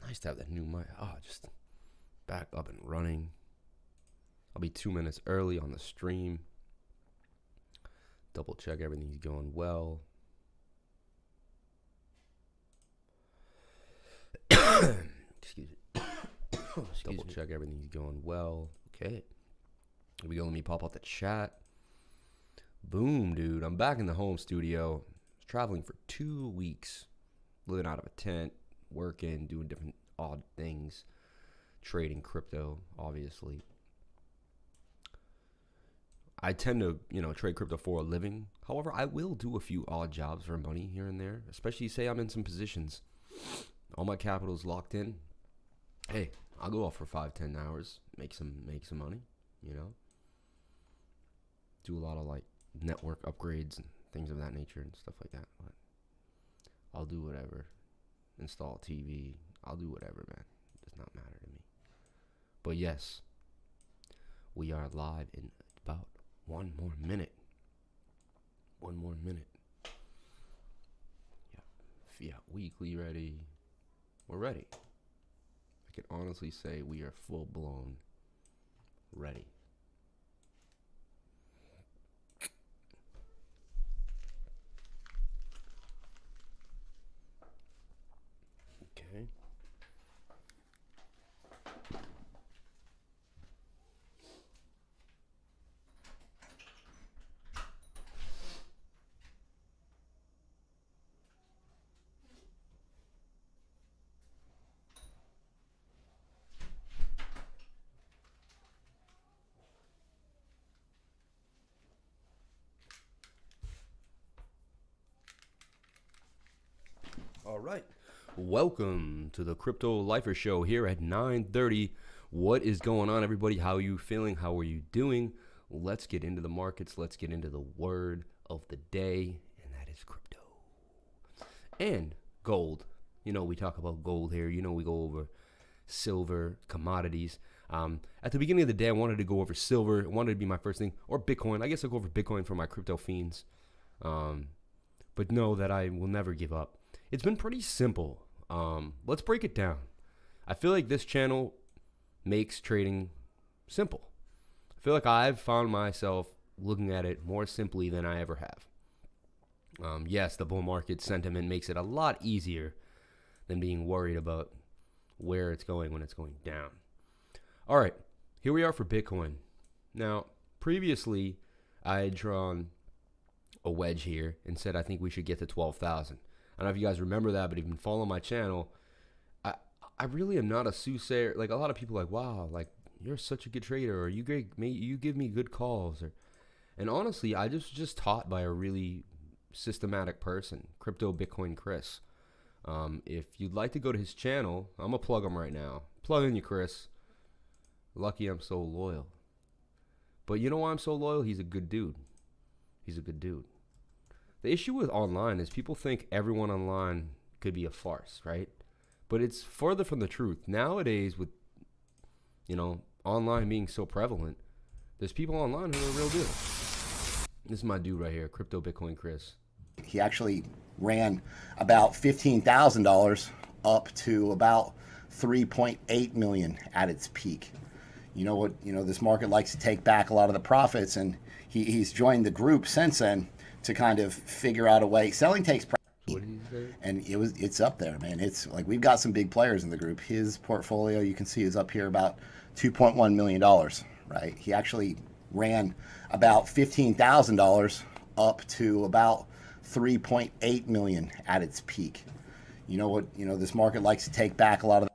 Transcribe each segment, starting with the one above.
Nice to have that new mic. Oh, just back up and running. I'll be 2 minutes early on the stream. Double check everything's going well. Excuse me. Double check everything's going well. Okay. Here we go. Let me pop out the chat. Boom, dude. I'm back in the home studio. I was traveling for 2 weeks. Living out of a tent. Working. Doing different odd things. Trading crypto, obviously. I tend to, trade crypto for a living. However, I will do a few odd jobs for money here and there. Especially, say I'm in some positions. All my capital is locked in. Hey, I'll go off for 5-10 hours, make some money, Do a lot of like network upgrades and things of that nature and stuff like that. But I'll do whatever. Install TV. I'll do whatever, man. It does not matter to me. But yes, we are live in about one more minute. Yeah, weekly ready. We're ready. I can honestly say we are full blown ready. Okay. All right. Welcome to the Crypto Lifer Show here at 9:30. What is going on, everybody? How are you feeling? How are you doing? Let's get into the markets. Let's get into the word of the day, and that is crypto. And gold. We talk about gold here. We go over silver, commodities. At the beginning of the day, I wanted to go over silver. It wanted to be my first thing. Or Bitcoin. I guess I'll go over Bitcoin for my crypto fiends. But know that I will never give up. It's been pretty simple. Let's break it down. I feel like this channel makes trading simple. I feel like I've found myself looking at it more simply than I ever have. Yes, the bull market sentiment makes it a lot easier than being worried about where it's going when it's going down. All right, here we are for Bitcoin. Now, previously, I had drawn a wedge here and said I think we should get to 12,000. I don't know if you guys remember that, but if you've been following my channel, I really am not a soothsayer. Like, a lot of people are like, wow, like, you're such a good trader, or you give me good calls. And honestly, I just taught by a really systematic person, Crypto Bitcoin Chris. If you'd like to go to his channel, I'm going to plug him right now. Plug in you, Chris. Lucky I'm so loyal. But you know why I'm so loyal? He's a good dude. The issue with online is people think everyone online could be a farce, right? But it's further from the truth. Nowadays, with, online being so prevalent, there's people online who are real deal. This is my dude right here, Crypto Bitcoin Chris. He actually ran about $15,000 up to about 3.8 million at its peak. This market likes to take back a lot of the profits, and he's joined the group since then to kind of figure out a way. Selling takes practice, and it's up there, man. It's like we've got some big players in the group. His portfolio, you can see, is up here about $2.1 million, right? He actually ran about $15,000 up to about 3.8 million at its peak. This market likes to take back a lot of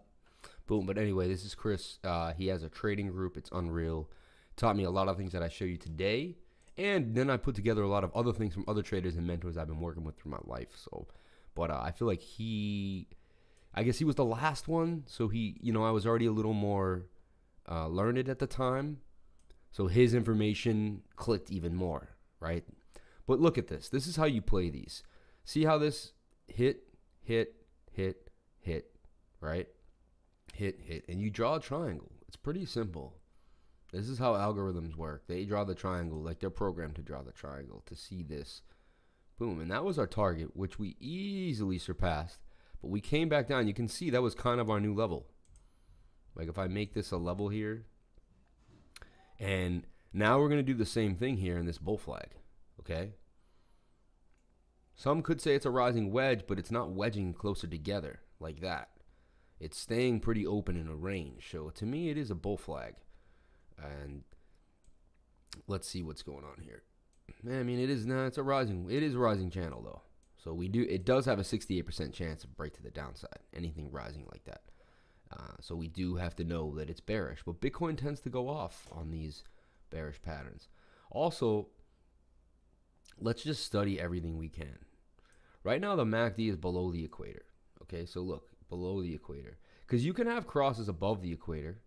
Boom. But anyway, this is Chris. He has a trading group. It's unreal. Taught me a lot of things that I show you today. And then I put together a lot of other things from other traders and mentors I've been working with through my life. But I feel like I guess he was the last one. So I was already a little more learned at the time. So his information clicked even more, right? But look at this. This is how you play these. See how this hit, right? Hit. And you draw a triangle. It's pretty simple. This is how algorithms work. They draw the triangle, like they're programmed to draw the triangle to see this. Boom. And that was our target, which we easily surpassed. But we came back down. You can see that was kind of our new level. Like if I make this a level here, and now we're going to do the same thing here in this bull flag, okay? Some could say it's a rising wedge, but it's not wedging closer together like that. It's staying pretty open in a range. So to me, it is a bull flag. And let's see what's going on here. I mean, it is a rising channel though. So it does have a 68% chance of break to the downside, anything rising like that. So we do have to know that it's bearish, but Bitcoin tends to go off on these bearish patterns. Also, let's just study everything we can. Right now, the MACD is below the equator. Okay, so look, below the equator. Because you can have crosses above the equator.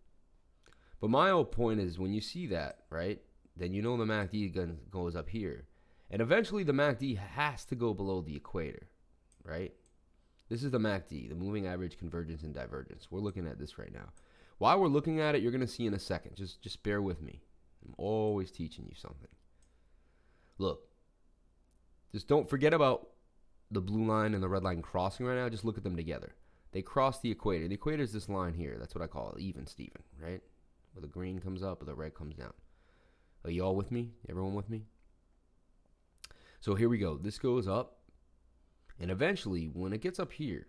But my whole point is when you see that, right, then you know the MACD goes up here. And eventually the MACD has to go below the equator, right? This is the MACD, the moving average convergence and divergence. We're looking at this right now. While we're looking at it, you're going to see in a second. Just bear with me. I'm always teaching you something. Look, just don't forget about the blue line and the red line crossing right now. Just look at them together. They cross the equator. The equator is this line here. That's what I call it, even Steven, right? Where the green comes up, or the red comes down. Are you all with me? Everyone with me? So here we go. This goes up. And eventually, when it gets up here,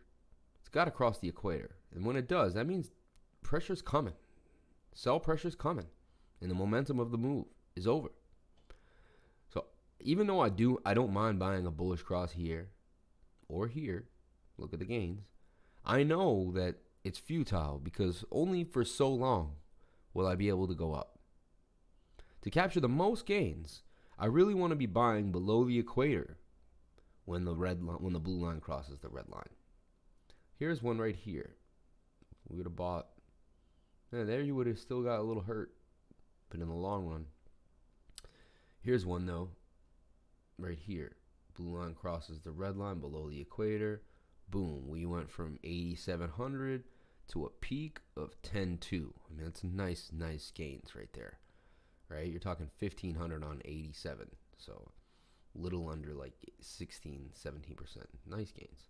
it's got to cross the equator. And when it does, that means pressure's coming. Sell pressure's coming. And the momentum of the move is over. So even though I don't mind buying a bullish cross here or here, look at the gains, I know that it's futile because only for so long will I be able to go up. To capture the most gains, I really want to be buying below the equator when the blue line crosses the red line. Here's one right here. We would have bought. There you would have still got a little hurt, but in the long run. Here's one though, right here. Blue line crosses the red line below the equator. Boom, we went from 8,700 to a peak of 10.2. I mean, that's nice gains right there, right? You're talking 1,500 on 87, so little under like 16, 17%. Nice gains.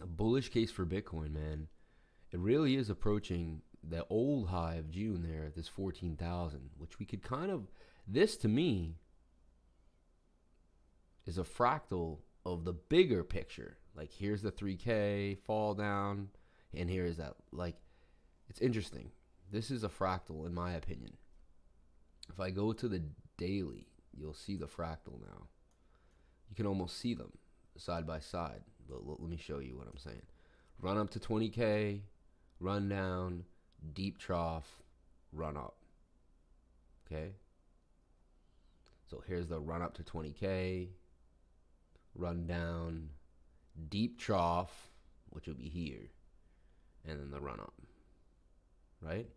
A bullish case for Bitcoin, man. It really is approaching the old high of June there at this 14,000, which we could kind of, this to me is a fractal of the bigger picture. Like here's the 3K fall down, and here is that. Like, it's interesting. This is a fractal in my opinion. If I go to the daily, you'll see the fractal now. You can almost see them side by side. Let me show you what I'm saying. Run up to 20K, run down, deep trough, run up. Okay? So here's the run up to 20K, run down, deep trough, which will be here, and then the run up. Right?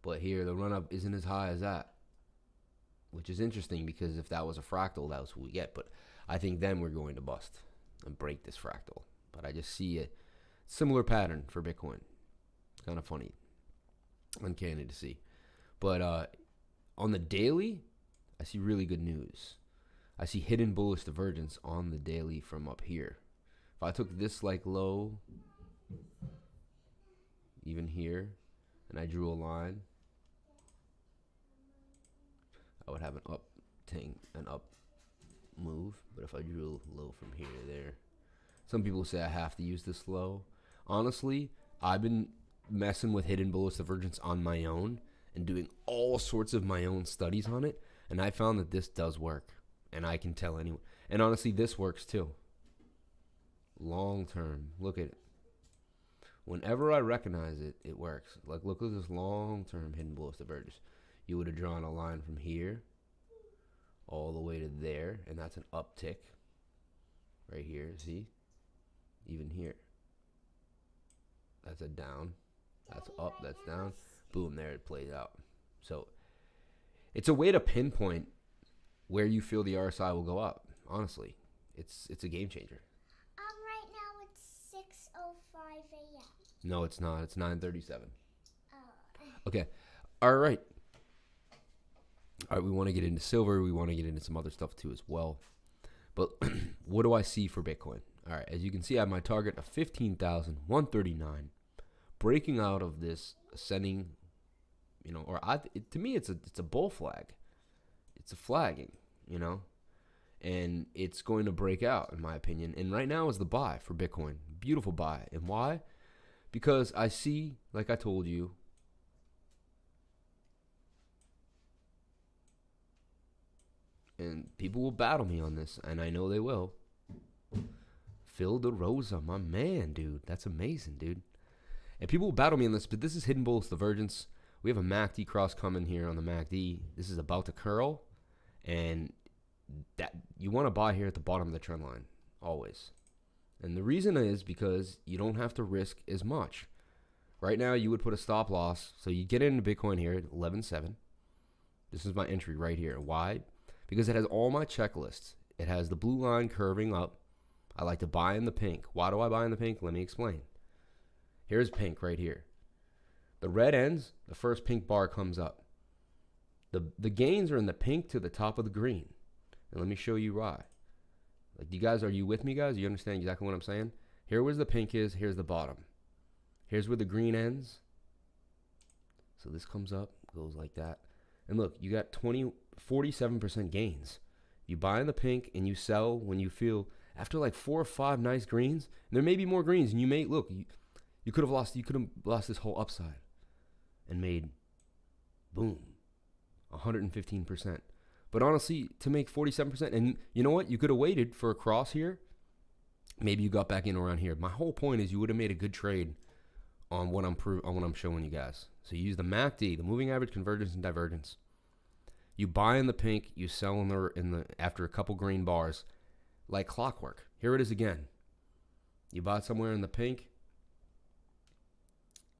But here the run up isn't as high as that, which is interesting because if that was a fractal, that was what we get. But I think then we're going to bust and break this fractal. But I just see a similar pattern for Bitcoin. Kind of funny. Uncanny to see. But on the daily, I see really good news. I see hidden bullish divergence on the daily from up here. If I took this like low, even here, and I drew a line, I would have an up move. But if I drew a low from here to there, some people say I have to use this low. Honestly, I've been messing with hidden bullish divergence on my own and doing all sorts of my own studies on it, and I found that this does work, and I can tell anyone. And honestly, this works too. Long term, look at it. Whenever I recognize it, it works. Like, look at this long-term hidden bullish divergence. You would have drawn a line from here all the way to there, and that's an uptick right here. See? Even here. That's a down. That's up. That's down. Boom, there it plays out. So it's a way to pinpoint where you feel the RSI will go up. Honestly, it's a game changer. Right now it's 6:05 a.m. No, it's not. It's 9:37. Oh. Okay. All right. All right. We want to get into silver. We want to get into some other stuff too as well. But what do I see for Bitcoin? All right, as you can see, I have my target of 15,139. Breaking out of this ascending, to me, it's a bull flag. It's a flagging, and it's going to break out, in my opinion. And right now is the buy for Bitcoin. Beautiful buy. And why? Because I see, like I told you, and people will battle me on this, and I know they will. Phil DeRosa, my man, dude. That's amazing, dude. And people will battle me on this, but this is hidden bullish divergence. We have a MACD cross coming here on the MACD. This is about to curl, and that you want to buy here at the bottom of the trend line, always. And the reason is because you don't have to risk as much. Right now, you would put a stop loss, so you get into Bitcoin here at 11.7. This is my entry right here. Why? Because it has all my checklists. It has the blue line curving up. I like to buy in the pink. Why do I buy in the pink? Let me explain. Here's pink right here. The red ends, the first pink bar comes up. The gains are in the pink to the top of the green. And let me show you why. Like, you guys, are you with me, guys? You understand exactly what I'm saying? Here where the pink is, here's the bottom. Here's where the green ends. So this comes up, goes like that. And look, you got 47% gains. You buy in the pink and you sell when you feel, after like 4 or 5 nice greens, and there may be more greens, and you may, look, you could have lost this whole upside and made, boom, 115%. But honestly, to make 47%, and you know what? You could have waited for a cross here. Maybe you got back in around here. My whole point is you would have made a good trade on what I'm showing you guys. So you use the MACD, the moving average convergence and divergence. You buy in the pink, you sell in the after a couple green bars, like clockwork. Here it is again. You bought somewhere in the pink.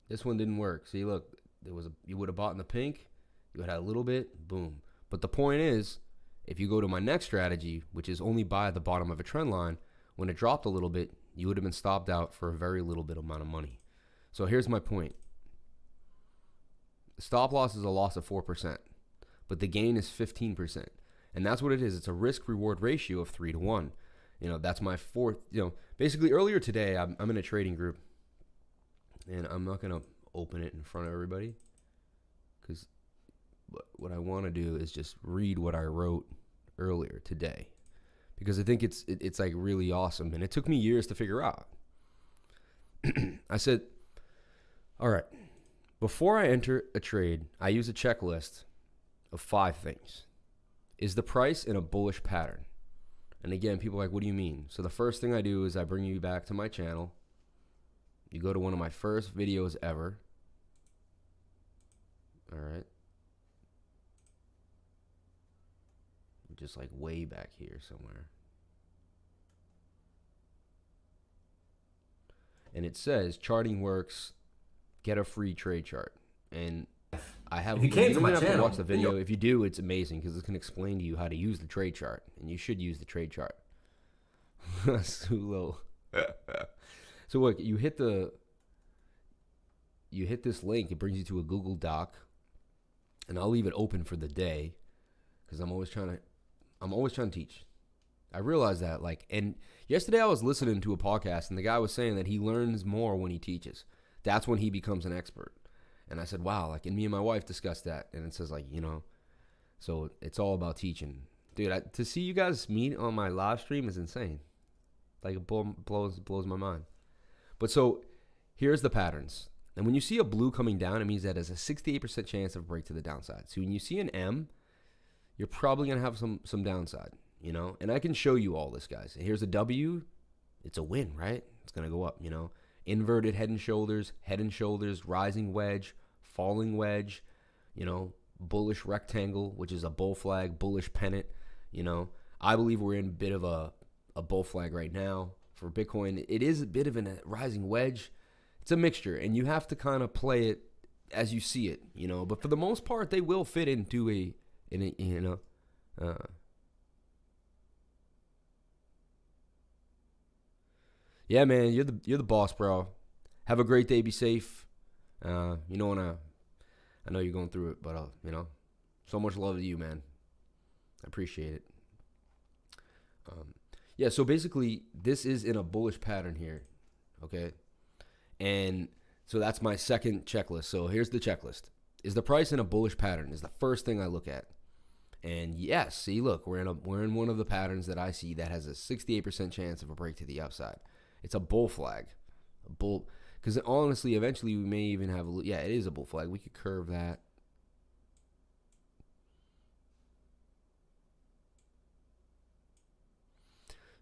This one didn't work. See, look, you would have bought in the pink. You would have had a little bit, boom. But the point is, if you go to my next strategy, which is only buy at the bottom of a trend line, when it dropped a little bit, you would have been stopped out for a very little bit amount of money. So here's my point. The stop loss is a loss of 4%, but the gain is 15%. And that's what it is. It's a risk-reward ratio of 3 to 1. That's my fourth, basically earlier today, I'm in a trading group, and I'm not going to open it in front of everybody, because what I want to do is just read what I wrote earlier today, because I think it's like really awesome, and it took me years to figure out. I said, all right, before I enter a trade, I use a checklist of 5 things. Is the price in a bullish pattern? And again, people are like, what do you mean? So the first thing I do is I bring you back to my channel. You go to one of my first videos ever. All right. Just like way back here somewhere. And it says charting works, get a free trade chart. And I have, if you came to my don't have channel, to watch the video. If you do, it's amazing because it's going to explain to you how to use the trade chart, and you should use the trade chart. Sulo. So look, you hit this link, it brings you to a Google Doc, and I'll leave it open for the day because I'm always trying to teach. I realize that, and yesterday I was listening to a podcast, and the guy was saying that he learns more when he teaches. That's when he becomes an expert. And I said, wow, and me and my wife discussed that. And it says, so it's all about teaching. Dude, to see you guys meet on my live stream is insane. It blows my mind. But so here's the patterns. And when you see a blue coming down, it means that there's a 68% chance of a break to the downside. So when you see an M, you're probably going to have some downside, And I can show you all this, guys. Here's a W. It's a win, right? It's going to go up, Inverted head and shoulders, rising wedge, falling wedge, bullish rectangle, which is a bull flag, bullish pennant. I believe we're in a bit of a bull flag right now for Bitcoin. It is a bit of a rising wedge. It's a mixture, and you have to kind of play it as you see it, But for the most part, they will fit into yeah, man, you're the boss, bro. Have a great day. Be safe. I know you're going through it, but so much love to you, man. I appreciate it. Yeah, so basically, this is in a bullish pattern here, okay? And so that's my second checklist. So here's the checklist. Is the price in a bullish pattern is the first thing I look at. And yes, see, look, we're in one of the patterns that I see that has a 68% chance of a break to the upside. It's a bull flag. A bull, because honestly, eventually we may even have yeah, it is a bull flag. We could curve that.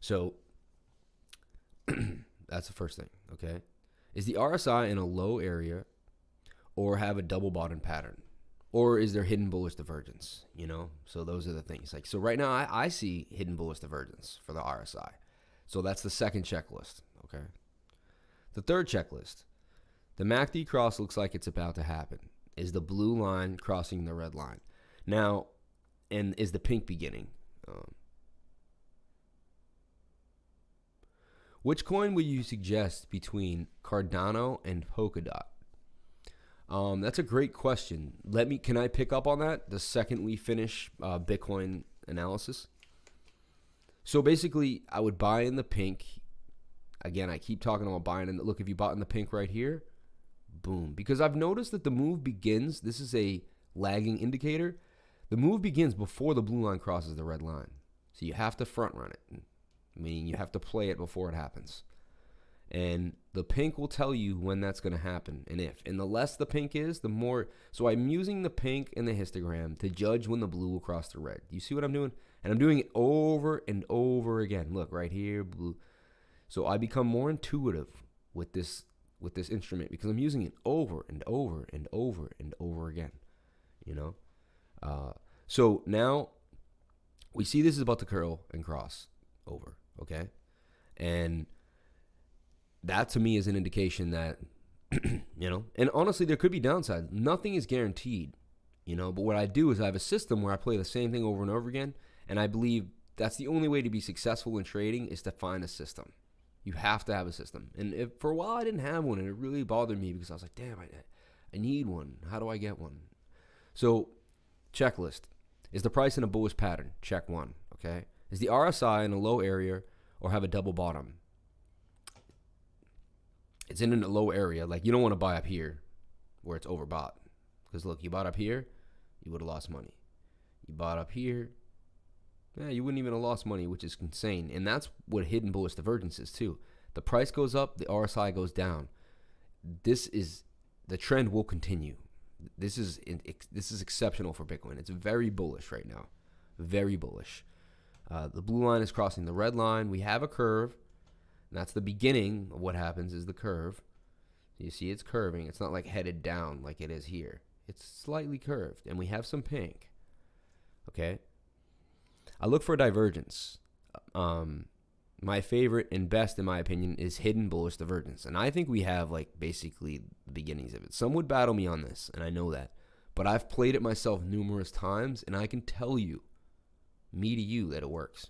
So that's the first thing, okay? Is the RSI in a low area or have a double bottom pattern? Or is there hidden bullish divergence, you know? So those are the things. Like, so right now I see hidden bullish divergence for the RSI. So that's the second checklist, okay? The third checklist, the MACD cross looks like it's about to happen. Is the blue line crossing the red line? Now, and is the pink beginning? Which coin would you suggest between Cardano and Polkadot? That's a great question. Can I pick up on that the second we finish Bitcoin analysis? So basically, I would buy in the pink. Again, I keep talking about buying in. Look, if you bought in the pink right here, boom. Because I've noticed that the move begins. This is a lagging indicator. The move begins before the blue line crosses the red line. So you have to front run it. Meaning you have to play it before it happens. And the pink will tell you when that's going to happen and if. And the less the pink is, the more. So I'm using the pink and the histogram to judge when the blue will cross the red. You see what I'm doing? And I'm doing it over and over again. Look, right here, blue. So I become more intuitive with this instrument because I'm using it over and over and over and over again. You know? So now we see this is about to curl and cross over. Okay? And that to me is an indication that, you know, and honestly, there could be downside. Nothing is guaranteed, you know, but what I do is I have a system where I play the same thing over and over again. And I believe that's the only way to be successful in trading is to find a system. You have to have a system. And for a while, I didn't have one, and it really bothered me because I was like, damn, I need one. How do I get one? So, checklist. Is the price in a bullish pattern? Check one, okay? Is the RSI in a low area or have a double bottom? It's in a low area. Like, you don't want to buy up here where it's overbought. Because, look, you bought up here, you would have lost money. You bought up here, you wouldn't even have lost money, which is insane. And that's what hidden bullish divergence is, too. The price goes up, the RSI goes down. The trend will continue. This is exceptional for Bitcoin. It's very bullish right now. Very bullish. The blue line is crossing the red line. We have a curve. And that's the beginning of what happens is the curve. You see it's curving. It's not like headed down like it is here. It's slightly curved. And we have some pink. Okay? I look for divergence. My favorite and best, in my opinion, is hidden bullish divergence. And I think we have, like, basically the beginnings of it. Some would battle me on this, and I know that. But I've played it myself numerous times, and I can tell you, me to you, that it works.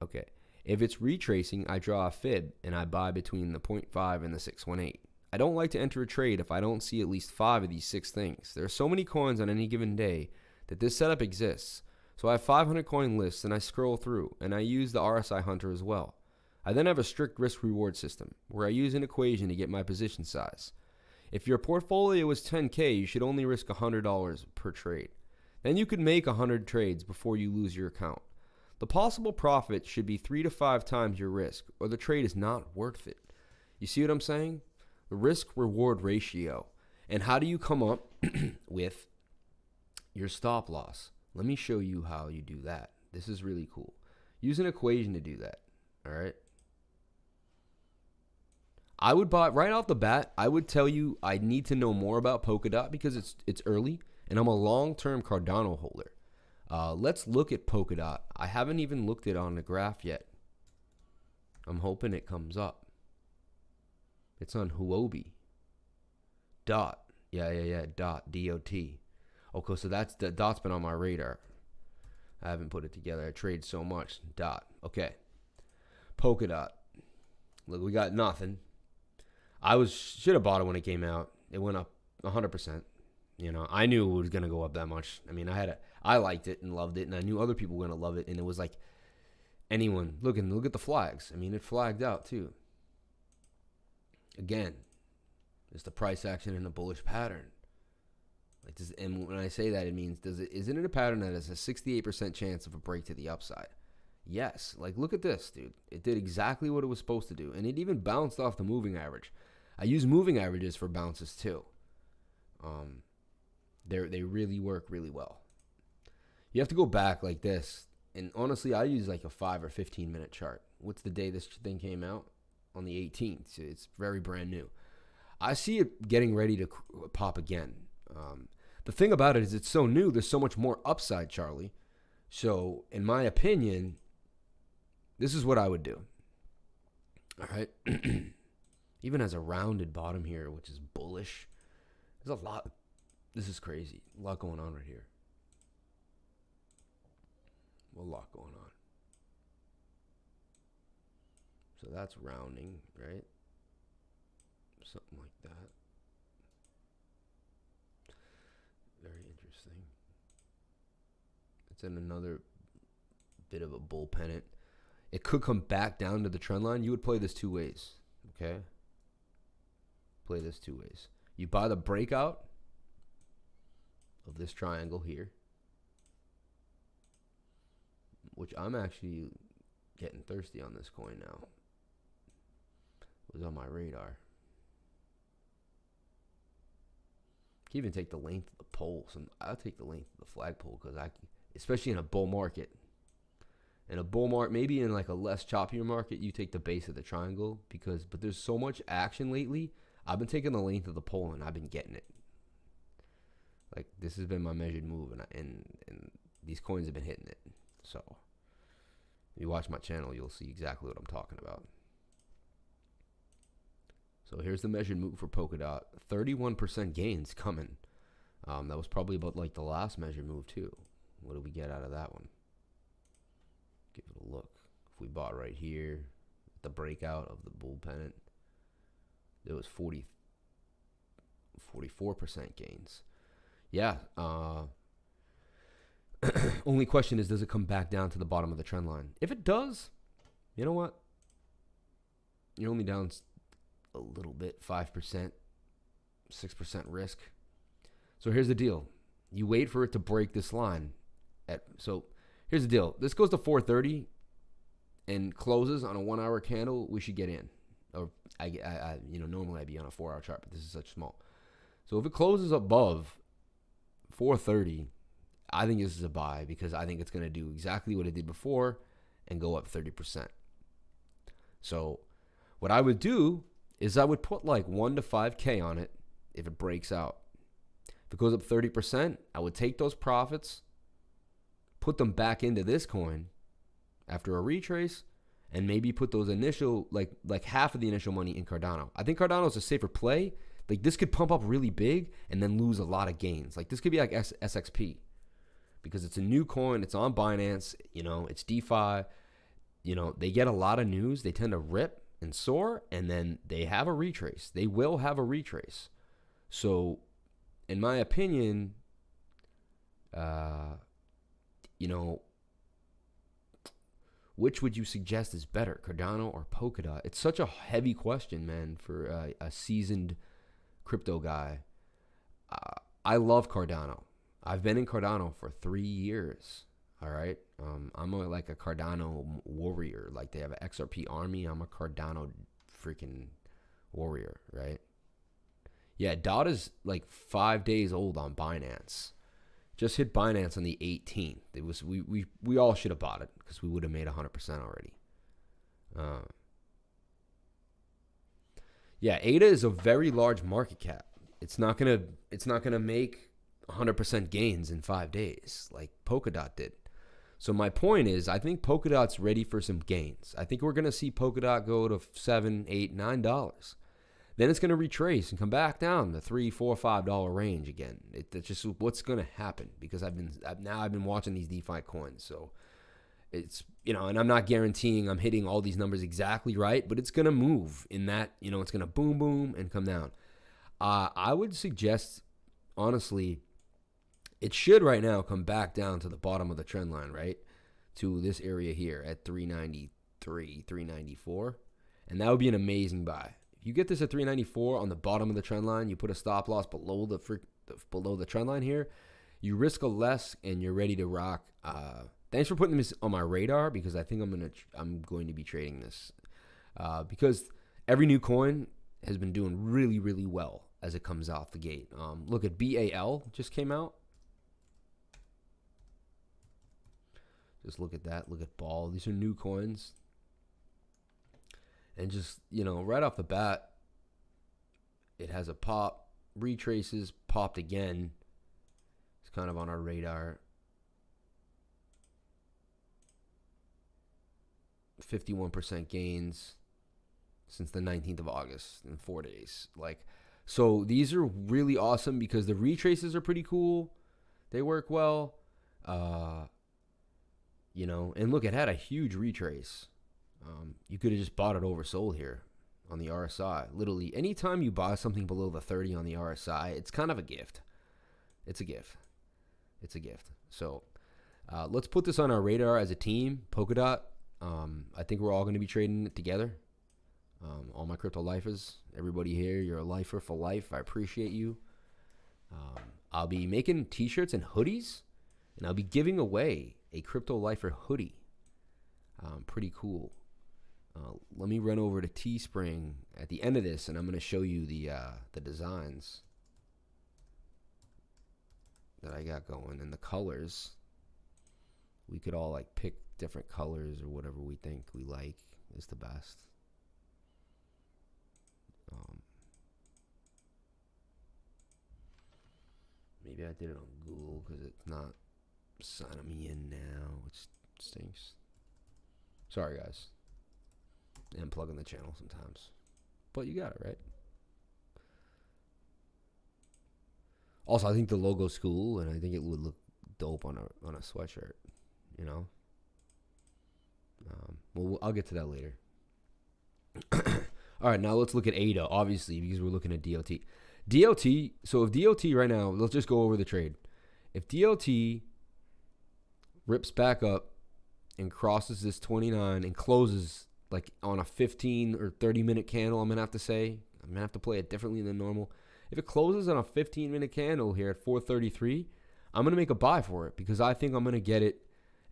Okay. If it's retracing, I draw a fib, and I buy between the 0.5 and the 618. I don't like to enter a trade if I don't see at least 5 of these 6 things. There are so many coins on any given day that this setup exists. So I have 500 coin lists, and I scroll through, and I use the RSI Hunter as well. I then have a strict risk-reward system, where I use an equation to get my position size. If your portfolio is 10K, you should only risk $100 per trade. Then you could make 100 trades before you lose your account. The possible profit should be 3 to 5 times your risk, or the trade is not worth it. You see what I'm saying? The risk-reward ratio. And how do you come up with your stop loss? Let me show you how you do that. This is really cool. Use an equation to do that. All right. I would buy right off the bat. I would tell you I need to know more about Polkadot because it's early, and I'm a long-term Cardano holder. Let's look at Polkadot. I haven't even looked it on the graph yet. I'm hoping it comes up. It's on Huobi. Dot. Yeah. Dot. D-O-T. Okay, so that's the dot's been on my radar. I haven't put it together. I trade so much. Dot. Okay. Polkadot. Look, we got nothing. Should have bought it when it came out. It went up 100%. You know, I knew it was gonna go up that much. I mean, I liked it and loved it, and I knew other people were gonna love it. And it was like, anyone, look at the flags. I mean, it flagged out too. Again, it's the price action in a bullish pattern. Like this, and when I say that, it means isn't it a pattern that has a 68% chance of a break to the upside? Yes. Like, look at this, dude. It did exactly what it was supposed to do, and it even bounced off the moving average. I use moving averages for bounces too. They really work really well. You have to go back like this, and honestly, I use like a 5 or 15 minute chart. What's the day this thing came out? On the 18th. It's very brand new. I see it getting ready to pop again. The thing about it is it's so new. There's so much more upside, Charlie. So, in my opinion, this is what I would do. All right. Even has a rounded bottom here, which is bullish. There's a lot. This is crazy. A lot going on right here. A lot going on. So that's rounding, right? Something like that. Very interesting. It's in another bit of a bull pennant. It could come back down to the trend line. You would play this two ways, okay? Play this two ways. You buy the breakout of this triangle here, which I'm actually getting thirsty on this coin now. It was on my radar. You can even take the length of the pole. I'll take the length of the flagpole because especially in a bull market. In a bull market, maybe in like a less choppier market, you take the base of the triangle but there's so much action lately. I've been taking the length of the pole and I've been getting it. Like, this has been my measured move, and these coins have been hitting it. So, if you watch my channel, you'll see exactly what I'm talking about. So here's the measured move for Polkadot. 31% gains coming. That was probably about like the last measured move too. What did we get out of that one? Give it a look. If we bought right here, the breakout of the bull pennant, there was 44% gains. Yeah. Only question is, does it come back down to the bottom of the trend line? If it does, you know what? You're only down a little bit, 5%, 6% risk. So here's the deal. You wait for it to break this line. So here's the deal. This goes to 430 and closes on a 1 hour candle. We should get in. Or normally I'd be on a 4 hour chart, but this is such small. So if it closes above 430, I think this is a buy because I think it's going to do exactly what it did before and go up 30%. So what I would do is I would put like 1 to 5K on it if it breaks out. If it goes up 30%, I would take those profits, put them back into this coin after a retrace, and maybe put those initial, like half of the initial money in Cardano. I think Cardano is a safer play. Like, this could pump up really big and then lose a lot of gains. Like, this could be like SXP because it's a new coin. It's on Binance. It's DeFi. They get a lot of news. They tend to rip and soar, and then they have a retrace. They will have a retrace. So, in my opinion, which would you suggest is better, Cardano or Polkadot? It's such a heavy question, man, for a seasoned crypto guy. I love Cardano. I've been in Cardano for 3 years. All right. I'm like a Cardano warrior. Like, they have an XRP army. I'm a Cardano freaking warrior, right? Yeah, DOT is like 5 days old on Binance. Just hit Binance on the 18th. It was we all should have bought it because we would have made 100% already. Yeah, ADA is a very large market cap. It's not gonna make 100% gains in 5 days like Polkadot did. So my point is, I think Polkadot's ready for some gains. I think we're gonna see Polkadot go to $7, $8, $9. Then it's gonna retrace and come back down the $3, $4, $5 range again. It's just what's gonna happen because I've been watching these DeFi coins. So it's and I'm not guaranteeing I'm hitting all these numbers exactly right, but it's gonna move in that it's gonna boom boom and come down. I would suggest, honestly, it should right now come back down to the bottom of the trend line, right? to this area here at 393, 394. And that would be an amazing buy. If you get this at 394 on the bottom of the trend line, you put a stop loss below the trend line here, you risk a less and you're ready to rock. Thanks for putting this on my radar, because I think I'm going to be trading this because every new coin has been doing really, really well as it comes off the gate. Look at BAL just came out. Just look at that. Look at Ball. These are new coins. And just, right off the bat, it has a pop. Retraces, popped again. It's kind of on our radar. 51% gains since the 19th of August in 4 days. So these are really awesome because the retraces are pretty cool. They work well. And look, it had a huge retrace. You could have just bought it oversold here on the RSI. Literally, anytime you buy something below the 30 on the RSI, it's kind of a gift. It's a gift. So let's put this on our radar as a team. Polkadot. I think we're all going to be trading it together. All my crypto lifers, everybody here, you're a lifer for life. I appreciate you. I'll be making t-shirts and hoodies, and I'll be giving away a crypto lifer hoodie. Pretty cool. Let me run over to Teespring at the end of this, and I'm going to show you the designs that I got going and the colors. We could all pick different colors or whatever we think we like is the best. Maybe I did it on Google because it's not signing me in now, which stinks. Sorry, guys. I'm plugging the channel sometimes. But you got it, right? Also, I think the logo's cool, and I think it would look dope on a sweatshirt, Well, I'll get to that later. All right, now let's look at ADA, obviously, because we're looking at DLT. DLT, so if DLT right now, let's just go over the trade. If DLT rips back up and crosses this 29 and closes on a 15 or 30-minute candle, I'm going to have to say, I'm going to have to play it differently than normal. If it closes on a 15-minute candle here at 433, I'm going to make a buy for it because I think I'm going to get it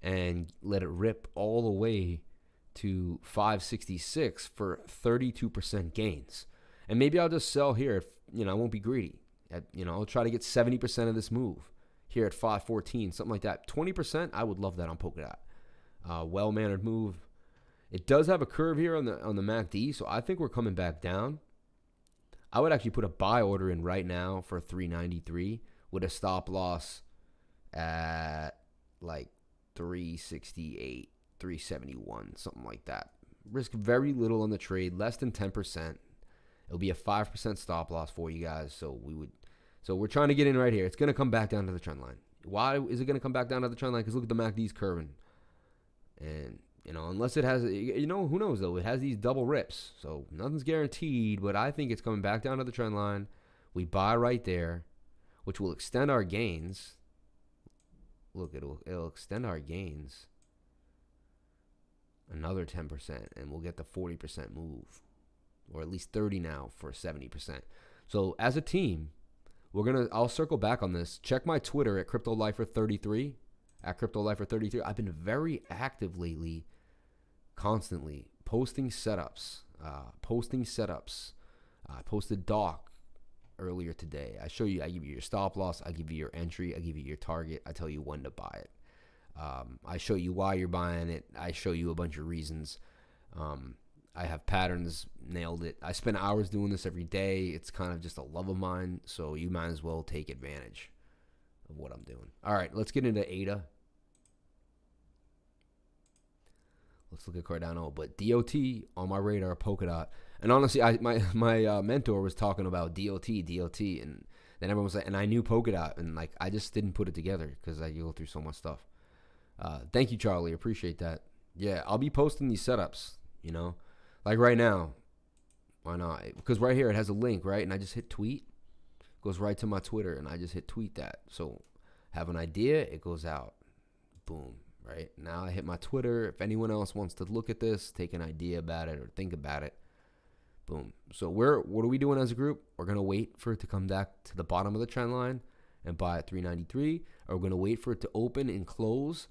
and let it rip all the way to 566 for 32% gains. And maybe I'll just sell here. I won't be greedy. I'll try to get 70% of this move here at 514, something like that. 20%, I would love that on Polkadot. Well-mannered move. It does have a curve here on the MACD, so I think we're coming back down. I would actually put a buy order in right now for 393 with a stop loss at 368, 371, something like that. Risk very little on the trade, less than 10%. It'll be a 5% stop loss for you guys. So we're trying to get in right here. It's going to come back down to the trend line. Why is it going to come back down to the trend line? Because look at the MACD's curving. And, unless it has, who knows though? It has these double rips. So nothing's guaranteed, but I think it's coming back down to the trend line. We buy right there, which will extend our gains. Look, it'll extend our gains another 10%, and we'll get the 40% move, or at least 30 now for 70%. So as a team, I'll circle back on this. Check my Twitter at CryptoLifer33, at CryptoLifer33. I've been very active lately, constantly posting setups. I posted Doc earlier today. I give you your stop loss, I give you your entry, I give you your target, I tell you when to buy it. I show you why you're buying it. I show you a bunch of reasons. I have patterns, nailed it. I spend hours doing this every day. It's kind of just a love of mine, so you might as well take advantage of what I'm doing. All right, let's get into ADA. Let's look at Cardano, but DOT on my radar, Polkadot. And honestly, my mentor was talking about DOT, and then everyone was like, and I knew Polkadot, and I just didn't put it together because I go through so much stuff. Thank you, Charlie. Appreciate that. Yeah, I'll be posting these setups, right now. Why not? Because right here it has a link, right? And I just hit tweet. It goes right to my Twitter, and I just hit tweet that. So have an idea, it goes out. Boom. right? Now I hit my Twitter. If anyone else wants to look at this, take an idea about it or think about it, boom. So what are we doing as a group? We're going to wait for it to come back to the bottom of the trend line and buy at 393, or we're going to wait for it to open and close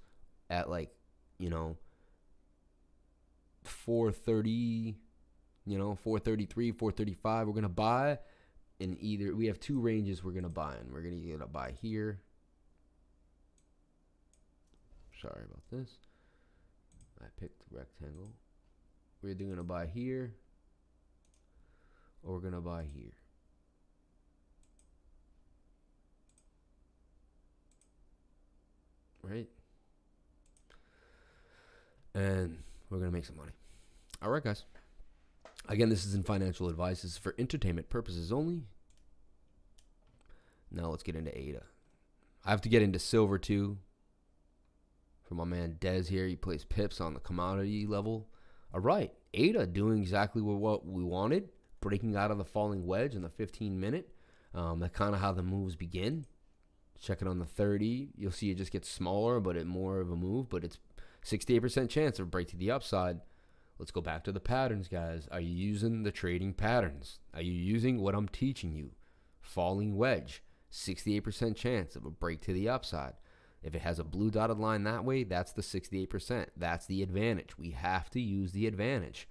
at 430, 433, 435. We're going to buy in either, we have two ranges we're going to buy in. We're going to either buy here. Sorry about this. I picked rectangle. We're either going to buy here or we're going to buy here. Right? And we're going to make some money. All right, guys. Again, this isn't financial advice. This is for entertainment purposes only. Now let's get into ADA. I have to get into silver too. For my man Dez here, he plays pips on the commodity level. All right, ADA doing exactly what we wanted, breaking out of the falling wedge in the 15-minute. That's kind of how the moves begin. Check it on the 30. You'll see it just gets smaller, but it more of a move. But it's 68% chance of break to the upside. Let's go back to the patterns, guys. Are you using the trading patterns? Are you using what I'm teaching you? Falling wedge, 68% chance of a break to the upside. If it has a blue dotted line that way, that's the 68%. That's the advantage. We have to use the advantage.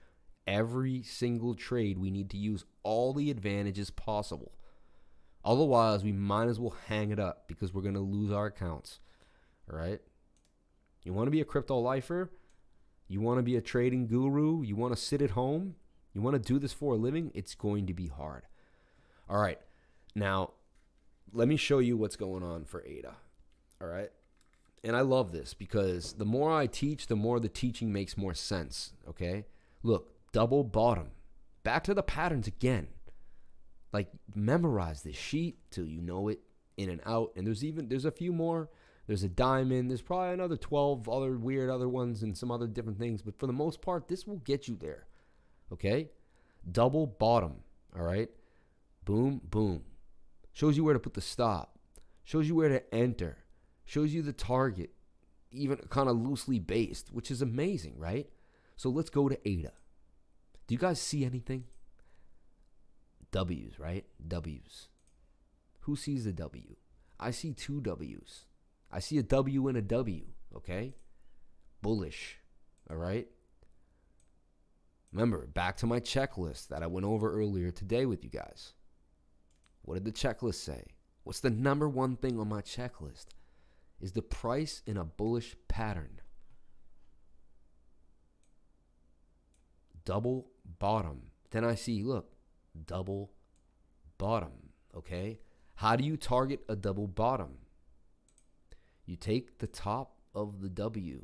Every single trade, we need to use all the advantages possible. Otherwise, we might as well hang it up because we're going to lose our accounts. All right? You want to be a crypto lifer? You want to be a trading guru? You want to sit at home? You want to do this for a living? It's going to be hard. All right. Now, let me show you what's going on for ADA. All right? And I love this because the more I teach, the more the teaching makes more sense. Okay? Look, double bottom. Back to the patterns again. Like, memorize this sheet till you know it in and out. And there's a few more. There's a diamond. There's probably another 12 other weird other ones and some other different things. But for the most part, this will get you there. Okay? Double bottom. All right? Boom, boom. Shows you where to put the stop. Shows you where to enter. Shows you the target. Even kind of loosely based, which is amazing, right? So let's go to ADA. Do you guys see anything? W's, right? W's. Who sees a W? I see two W's. I see a W and a W, okay? Bullish, all right? Remember, back to my checklist that I went over earlier today with you guys. What did the checklist say? What's the number one thing on my checklist? Is the price in a bullish pattern. Double bottom. Then I see, look, double bottom, okay? How do you target a double bottom? You take the top of the W.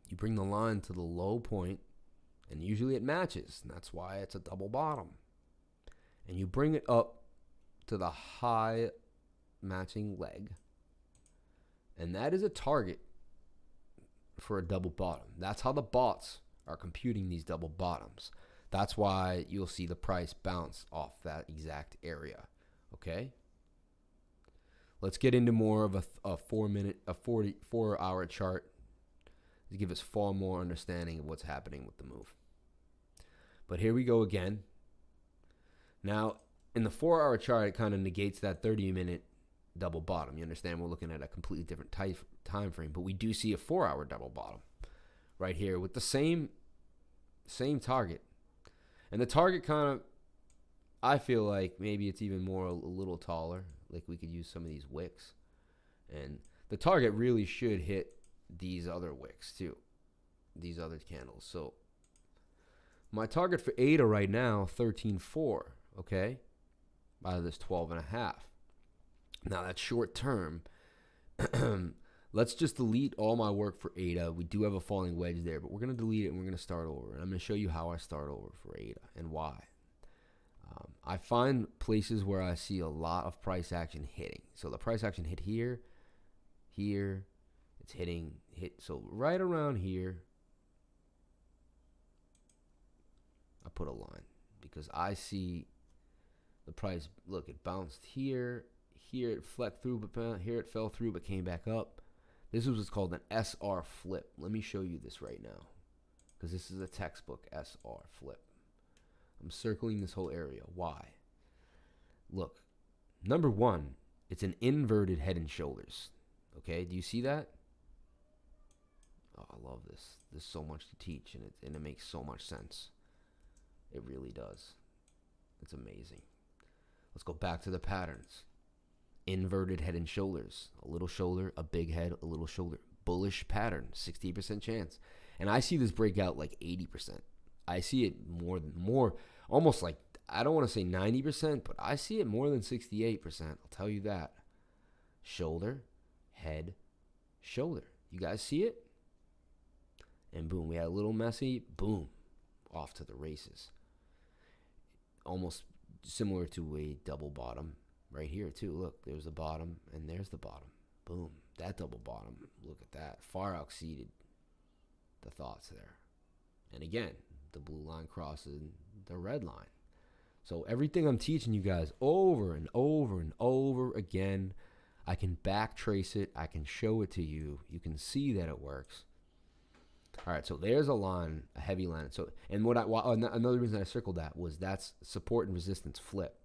You bring the line to the low point, and usually it matches. And that's why it's a double bottom. And you bring it up to the high matching leg. And that is a target for a double bottom. That's how the bots are computing these double bottoms. That's why you'll see the price bounce off that exact area. Okay? Let's get into more of a 4-hour chart to give us far more understanding of what's happening with the move. But here we go again. Now, in the 4-hour chart, it kind of negates that 30-minute double bottom. You understand? We're looking at a completely different time frame, but we do see a 4-hour double bottom right here with the same target. And the target kind of, I feel like maybe it's even more a little taller. Like we could use some of these wicks. And the target really should hit these other wicks too. These other candles. So my target for ADA right now, 13.4, okay? Out of this 12.5. Now that's short term. Let's just delete all my work for ADA. We do have a falling wedge there, but we're going to delete it and we're going to start over. And I'm going to show you how I start over for ADA and why. I find places where I see a lot of price action hitting. So the price action hit here, here, it's hit. So right around here, I put a line because I see the price. Look, it bounced here, here it flecked through, but here it fell through, but came back up. This is what's called an SR flip. Let me show you this right now, because this is a textbook SR flip. I'm circling this whole area. Why? Look, number one, it's an inverted head and shoulders. Okay, do you see that? Oh, I love this. There's so much to teach, and it makes so much sense. It really does. It's amazing. Let's go back to the patterns. Inverted head and shoulders. A little shoulder, a big head, a little shoulder. Bullish pattern, 60% chance. And I see this breakout like 80%. I see it more, almost like, I don't want to say 90%, but I see it more than 68%. I'll tell you that. Shoulder, head, shoulder. You guys see it? And boom, we had a little messy, boom, off to the races. Almost similar to a double bottom right here too. Look, there's the bottom and there's the bottom. Boom, that double bottom, look at that. Far exceeded the thoughts there. And again, the blue line crosses the red line. So everything I'm teaching you guys over and over and over again, I can back trace it. I can show it to you. You can see that it works. All right, so there's a line, a heavy line. So, and another reason I circled that was that's support and resistance flip.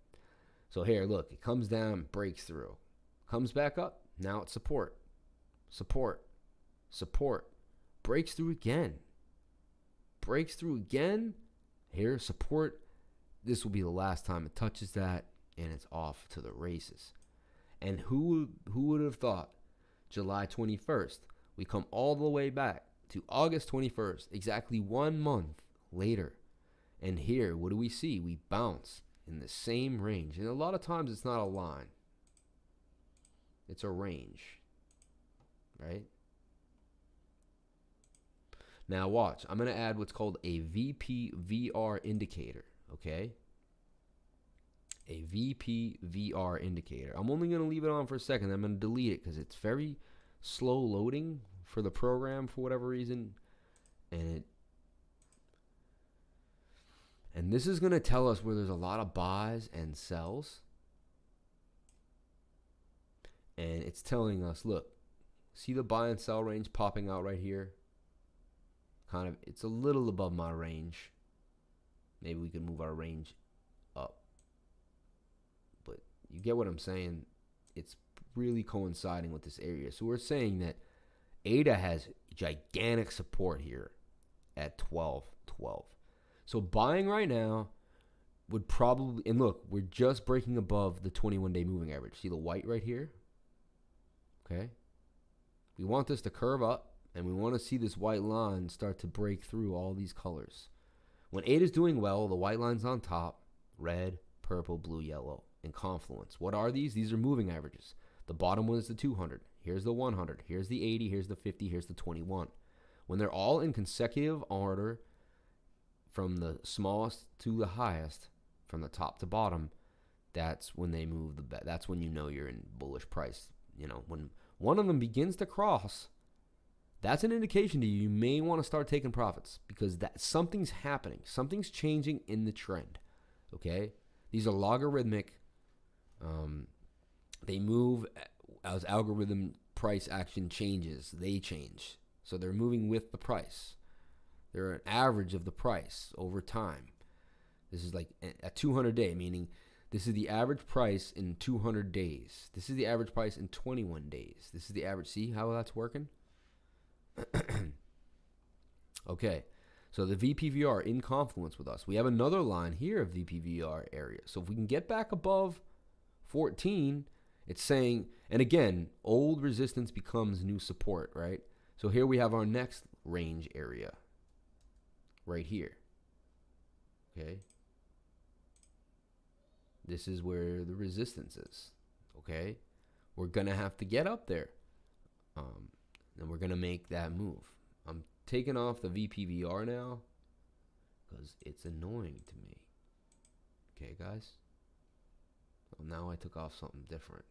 So here, look, it comes down, breaks through, comes back up. Now it's support, support, support, breaks through again, breaks through again. Here, support. This will be the last time it touches that, and it's off to the races. And who would have thought July 21st, we come all the way back to August 21st, exactly 1 month later. And here, what do we see? We bounce in the same range. And a lot of times it's not a line. It's a range, right? Now watch, I'm going to add what's called a VPVR indicator, okay? A VPVR indicator. I'm only going to leave it on for a second. I'm going to delete it because it's very slow loading for the program for whatever reason. And this is going to tell us where there's a lot of buys and sells. And it's telling us, look, see the buy and sell range popping out right here? Kind of, it's a little above my range. Maybe we can move our range up. But you get what I'm saying? It's really coinciding with this area. So we're saying that ADA has gigantic support here at 12.12. So buying right now would probably, and look, we're just breaking above the 21-day moving average. See the white right here? Okay. We want this to curve up, and we want to see this white line start to break through all these colors. When ADA is doing well, the white line's on top, red, purple, blue, yellow, and confluence. What are these? These are moving averages. The bottom one is the 200. Here's the 100. Here's the 80. Here's the 50. Here's the 21. When they're all in consecutive order from the smallest to the highest, from the top to bottom, that's when they move the bet. That's when you know you're in bullish price. You know, when one of them begins to cross, that's an indication to you. You may want to start taking profits because that something's happening. Something's changing in the trend. Okay? These are logarithmic. They move as algorithm price action changes. They change. So they're moving with the price. They're an average of the price over time. This is like a 200-day, meaning this is the average price in 200 days. This is the average price in 21 days. This is the average. See how that's working? Okay, so the VPVR in confluence with us. We have another line here of VPVR area. So if we can get back above 14, it's saying, and again, old resistance becomes new support, right? So here we have our next range area right here. Okay. This is where the resistance is. Okay. We're going to have to get up there. And we're going to make that move. I'm taking off the VPVR now because it's annoying to me. Okay, guys? Well, now I took off something different.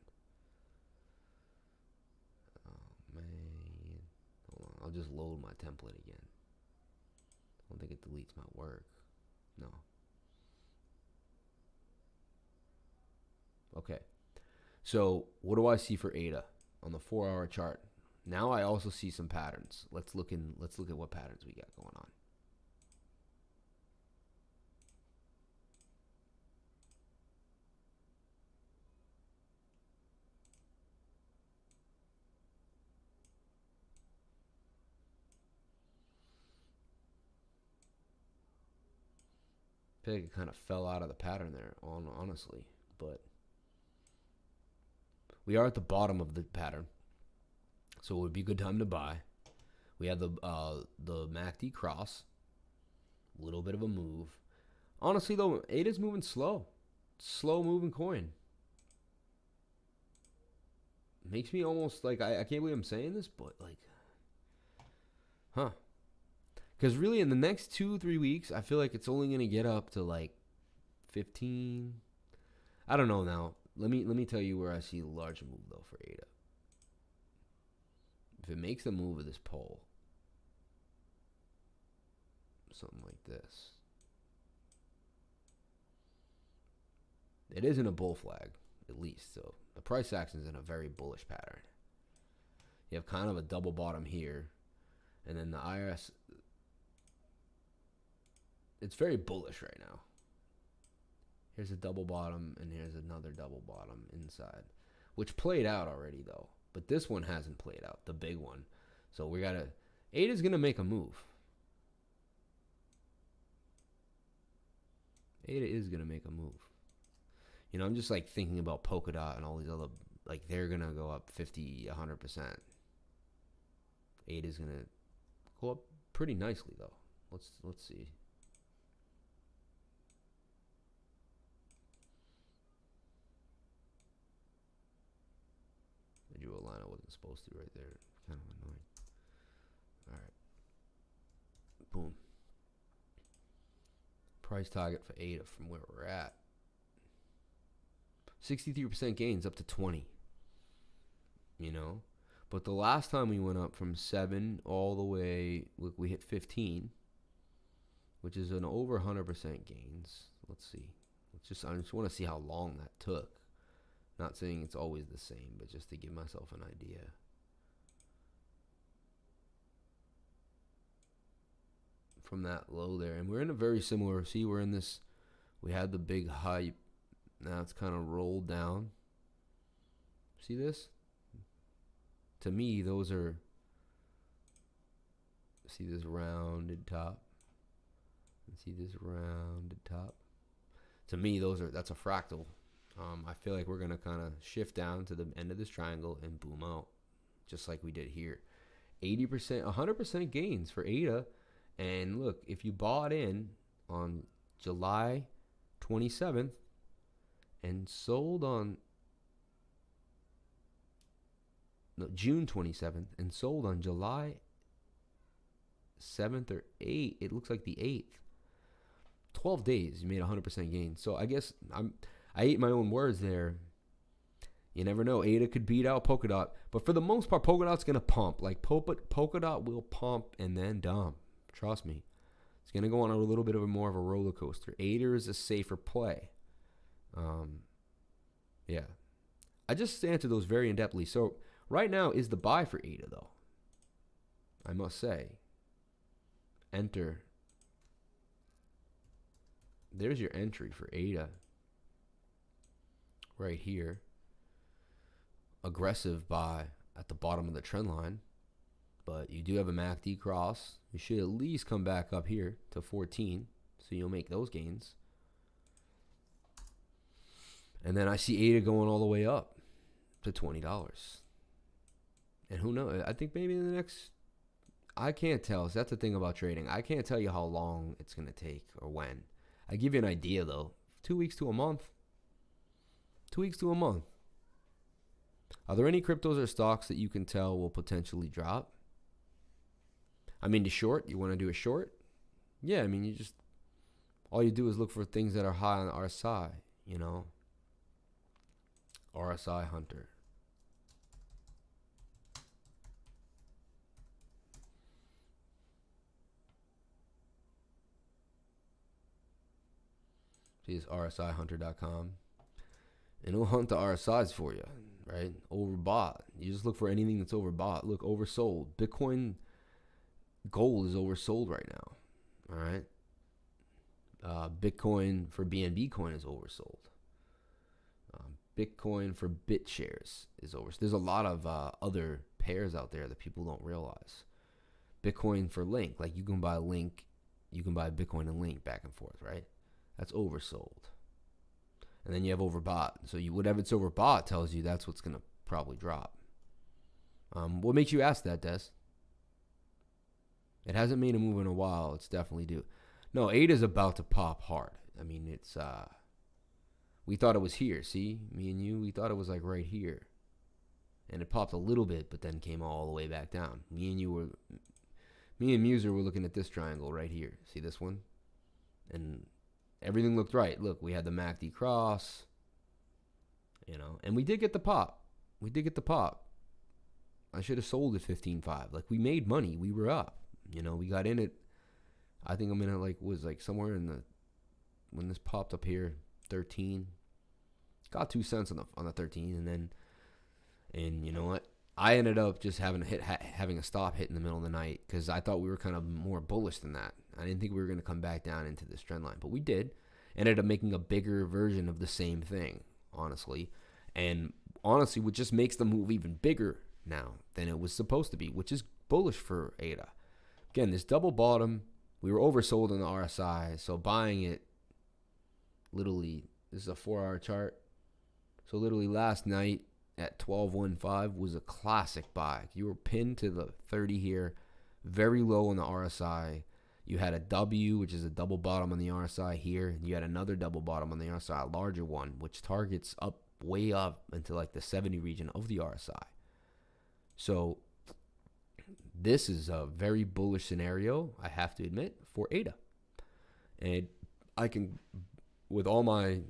Oh, man. Hold on. I'll just load my template again. I don't think it deletes my work. No. Okay. So what do I see for ADA on the 4-hour chart? Now I also see some patterns. Let's look at what patterns we got going on. I feel like it kind of fell out of the pattern there, honestly, but we are at the bottom of the pattern, so it would be a good time to buy. We have the MACD cross, a little bit of a move. Honestly, though, ADA's moving slow moving coin. Makes me almost like I can't believe I'm saying this, but like, huh? Because really, in the next 2-3 weeks, I feel like it's only going to get up to like 15. I don't know now. Let me tell you where I see a large move, though, for ADA. If it makes the move of this pole, something like this, it isn't a bull flag, at least. So the price action is in a very bullish pattern. You have kind of a double bottom here, and then the IRS... It's very bullish right now. Here's a double bottom, and here's another double bottom inside, which played out already, though. But this one hasn't played out, the big one. So we got to... ADA's going to make a move. ADA is going to make a move. You know, I'm just, like, thinking about Polkadot and all these other... Like, they're going to go up 50, 100%. ADA's going to go up pretty nicely, though. Let's see. I drew a line I wasn't supposed to right there. Kind of annoying. All right. Boom. Price target for ADA from where we're at. 63% gains up to 20. You know? But the last time we went up from 7 all the way, look, we hit 15, which is an over 100% gains. Let's see. I just want to see how long that took. Not saying it's always the same, but just to give myself an idea. From that low there. And we're in a very similar, see, we're in this, we had the big hype. Now it's kind of rolled down. See this? To me, those are, see this rounded top? And see this rounded top? To me, that's a fractal. I feel like we're going to kind of shift down to the end of this triangle and boom out, just like we did here. 80%, 100% gains for ADA. And look, if you bought in on July 27th and sold on June 27th and sold on July 7th or 8th, it looks like the 8th. 12 days, you made 100% gain. So I guess I ate my own words there. You never know. ADA could beat out Polkadot. But for the most part, Polkadot's going to pump. Like, Polkadot will pump and then dump. Trust me. It's going to go on a little bit of more of a roller coaster. ADA is a safer play. Yeah. I just answered those very in-depthly. So, right now is the buy for ADA, though. I must say. Enter. There's your entry for ADA. Right here. Aggressive buy at the bottom of the trend line. But you do have a MACD cross. You should at least come back up here to 14. So you'll make those gains. And then I see ADA going all the way up to $20. And who knows? I think maybe in the next... I can't tell. So that's the thing about trading. I can't tell you how long it's going to take or when. I give you an idea, though. 2 weeks to a month. 2 weeks to a month. Are there any cryptos or stocks that you can tell will potentially drop? I mean, the short, you want to do a short? Yeah, I mean, you just, all you do is look for things that are high on RSI, you know? RSI Hunter. See, it's RSIHunter.com. And it'll hunt the RSIs for you. right? Overbought. You just look for anything that's overbought. Look, oversold. Bitcoin gold is oversold right now. All right. Bitcoin for BNB coin is oversold. Bitcoin for BitShares is over. There's a lot of other pairs out there that people don't realize. Bitcoin for Link, like you can buy Link, you can buy Bitcoin and Link back and forth, right? That's oversold. And then you have overbought. So whatever it's overbought tells you that's what's gonna probably drop. What makes you ask that, Des? It hasn't made a move in a while. It's definitely due. No, ADA is about to pop hard. I mean, it's we thought it was here. See, me and you, we thought it was like right here, and it popped a little bit, but then came all the way back down. Me and Muser were looking at this triangle right here. See this one? And everything looked right. Look, we had the MACD cross, and we did get the pop. I should have sold at 15.5. Like, we made money. We were up. We got in it. I think I'm in it was somewhere when this popped up here, 13. Got 2 cents on the 13, and you know what? I ended up just having a stop hit in the middle of the night because I thought we were kind of more bullish than that. I didn't think we were going to come back down into this trend line, but we did. Ended up making a bigger version of the same thing, honestly. And honestly, what just makes the move even bigger now than it was supposed to be, which is bullish for ADA. Again, this double bottom, we were oversold in the RSI, so buying it, literally, this is a 4-hour chart. So literally last night at 12.15 was a classic buy. You were pinned to the 30 here, very low on the RSI. You had a W, which is a double bottom on the RSI here. And you had another double bottom on the RSI, a larger one, which targets up, way up into like the 70 region of the RSI. So this is a very bullish scenario, I have to admit, for ADA. And I can, with all my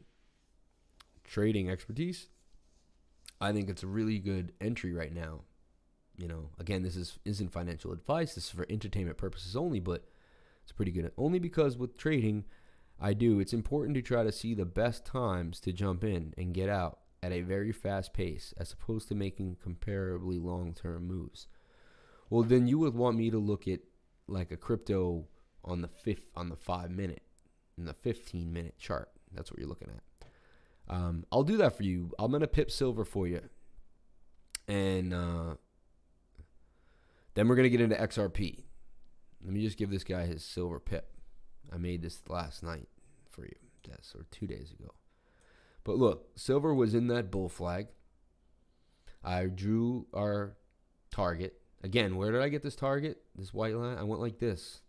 trading expertise, I think it's a really good entry right now. Again, this isn't financial advice. This is for entertainment purposes only, but it's pretty good. Only because with trading, it's important to try to see the best times to jump in and get out at a very fast pace as opposed to making comparably long-term moves. Well, then you would want me to look at like a crypto on the 5-minute and the 15-minute chart. That's what you're looking at. I'll do that for you. I'm going to pip silver for you. And then we're going to get into XRP. Let me just give this guy his silver pip. I made this last night for you. Yes, or 2 days ago. But look, silver was in that bull flag. I drew our target. Again, where did I get this target? This white line? I went like this.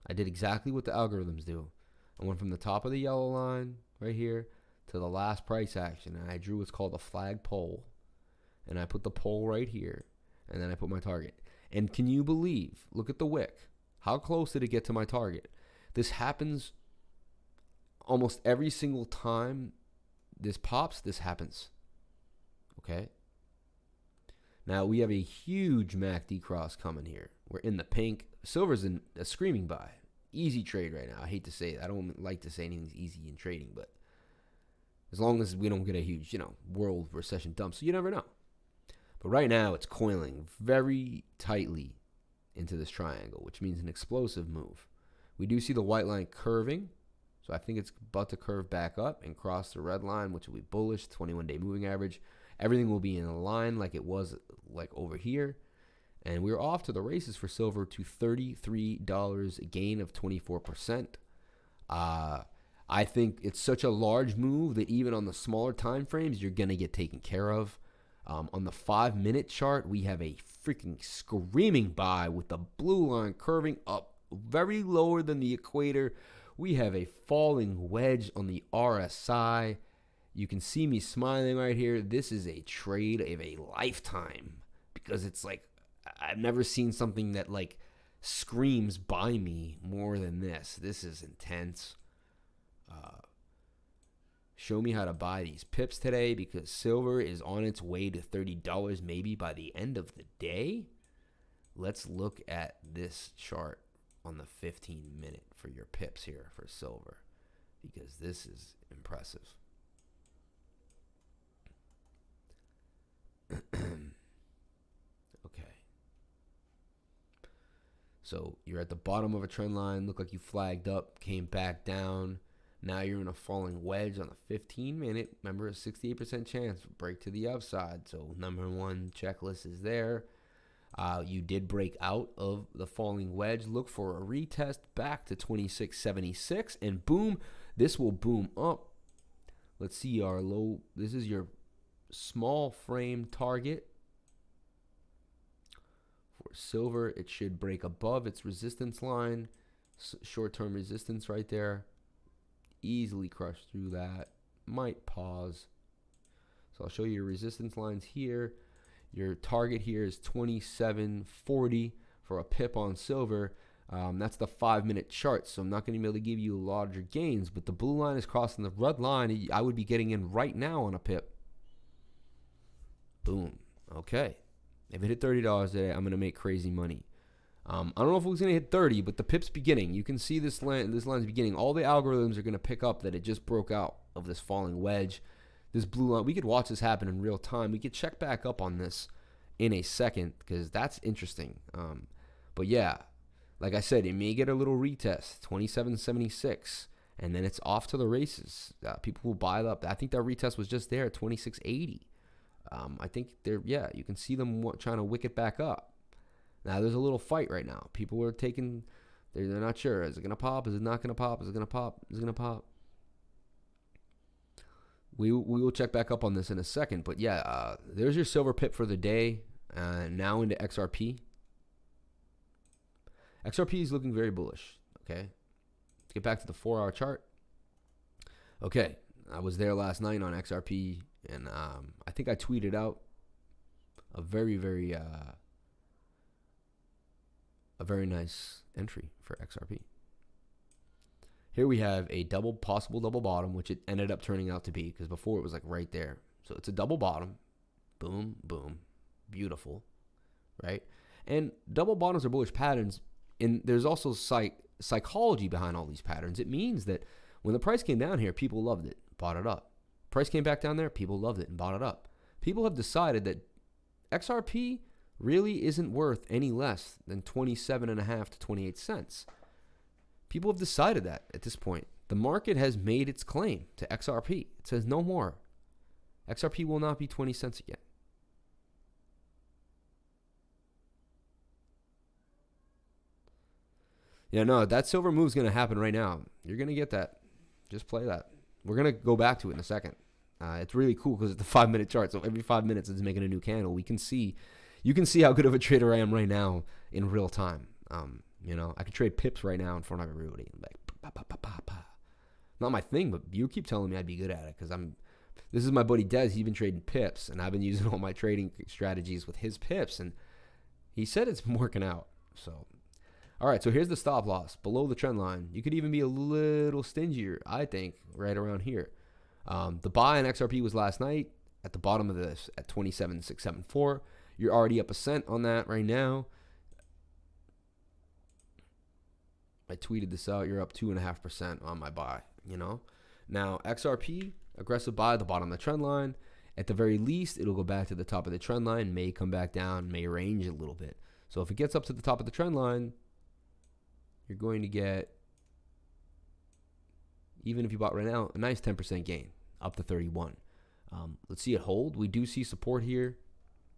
I did exactly what the algorithms do. I went from the top of the yellow line right here to the last price action, and I drew what's called a flag pole, and I put the pole right here, and then I put my target. And can you believe, look at the wick, how close did it get to my target? This happens almost every single time this pops, this happens. Okay? Now we have a huge MACD cross coming here. We're in the pink. Silver's in a screaming buy. Easy trade right now. I hate to say it. I don't like to say anything's easy in trading, but as long as we don't get a huge, world recession dump. So you never know. But right now it's coiling very tightly into this triangle, which means an explosive move. We do see the white line curving. So I think it's about to curve back up and cross the red line, which will be bullish, 21-day moving average. Everything will be in a line like it was like over here. And we're off to the races for silver to $33, a gain of 24%. I think it's such a large move that even on the smaller time frames, you're going to get taken care of. On the 5-minute chart, we have a freaking screaming buy with the blue line curving up very lower than the equator. We have a falling wedge on the RSI. You can see me smiling right here. This is a trade of a lifetime because it's like I've never seen something that like screams buy me more than this. This is intense. Show me how to buy these pips today because silver is on its way to $30 maybe by the end of the day. Let's look at this chart on the 15-minute for your pips here for silver because this is impressive. So you're at the bottom of a trend line, look like you flagged up, came back down. Now you're in a falling wedge on the 15-minute. Remember, a 68% chance break to the upside. So number one checklist is there. You did break out of the falling wedge. Look for a retest back to 2676, and boom, this will boom up. Let's see our low. This is your small frame target. For silver, it should break above its resistance line. Short-term resistance right there. Easily crush through that. Might pause. So I'll show you your resistance lines here. Your target here is 2740 for a pip on silver. That's the 5-minute chart, so I'm not going to be able to give you larger gains, but the blue line is crossing the red line. I would be getting in right now on a pip. Boom. Okay. If it hit $30 today, I'm going to make crazy money. I don't know if it was going to hit 30, but the pip's beginning. You can see this line's beginning. All the algorithms are going to pick up that it just broke out of this falling wedge. This blue line, we could watch this happen in real time. We could check back up on this in a second because that's interesting. But yeah, like I said, it may get a little retest, 2776, and then it's off to the races. People will buy up. I think that retest was just there at 2680. I think you can see them trying to wick it back up. Now there's a little fight right now. People are they're not sure. Is it going to pop? Is it not going to pop? Is it going to pop? Is it going to pop? We will check back up on this in a second. But yeah, there's your silver pip for the day. Now into XRP. XRP is looking very bullish. Okay. Let's get back to the 4-hour chart. Okay. I was there last night on XRP, and I think I tweeted out a very, very nice entry for XRP. Here we have a possible double bottom, which it ended up turning out to be because before it was like right there. So it's a double bottom. Boom, boom. Beautiful. Right? And double bottoms are bullish patterns. And there's also psychology behind all these patterns. It means that when the price came down here, people loved it, bought it up. Price came back down there, people loved it and bought it up. People have decided that XRP really isn't worth any less than 27.5 to 28 cents. People have decided that at this point. The market has made its claim to XRP. It says no more. XRP will not be 20 cents again. Yeah, no, that silver move is going to happen right now. You're going to get that. Just play that. We're going to go back to it in a second. It's really cool because it's a 5-minute chart. So every 5 minutes it's making a new candle. You can see how good of a trader I am right now in real time. I could trade pips right now in front of everybody. Like, not my thing, but you keep telling me I'd be good at it because this is my buddy Des. He's been trading pips, and I've been using all my trading strategies with his pips, and he said it's been working out. So, all right, so here's the stop loss below the trend line. You could even be a little stingier, I think, right around here. The buy in XRP was last night at the bottom of this at 27,674. You're already up a cent on that right now. I tweeted this out. You're up 2.5% on my buy. Now XRP aggressive buy at the bottom of the trend line. At the very least, it'll go back to the top of the trend line. May come back down. May range a little bit. So if it gets up to the top of the trend line, you're going to get, even if you bought right now, a nice 10% gain up to 31. Let's see it hold. We do see support here,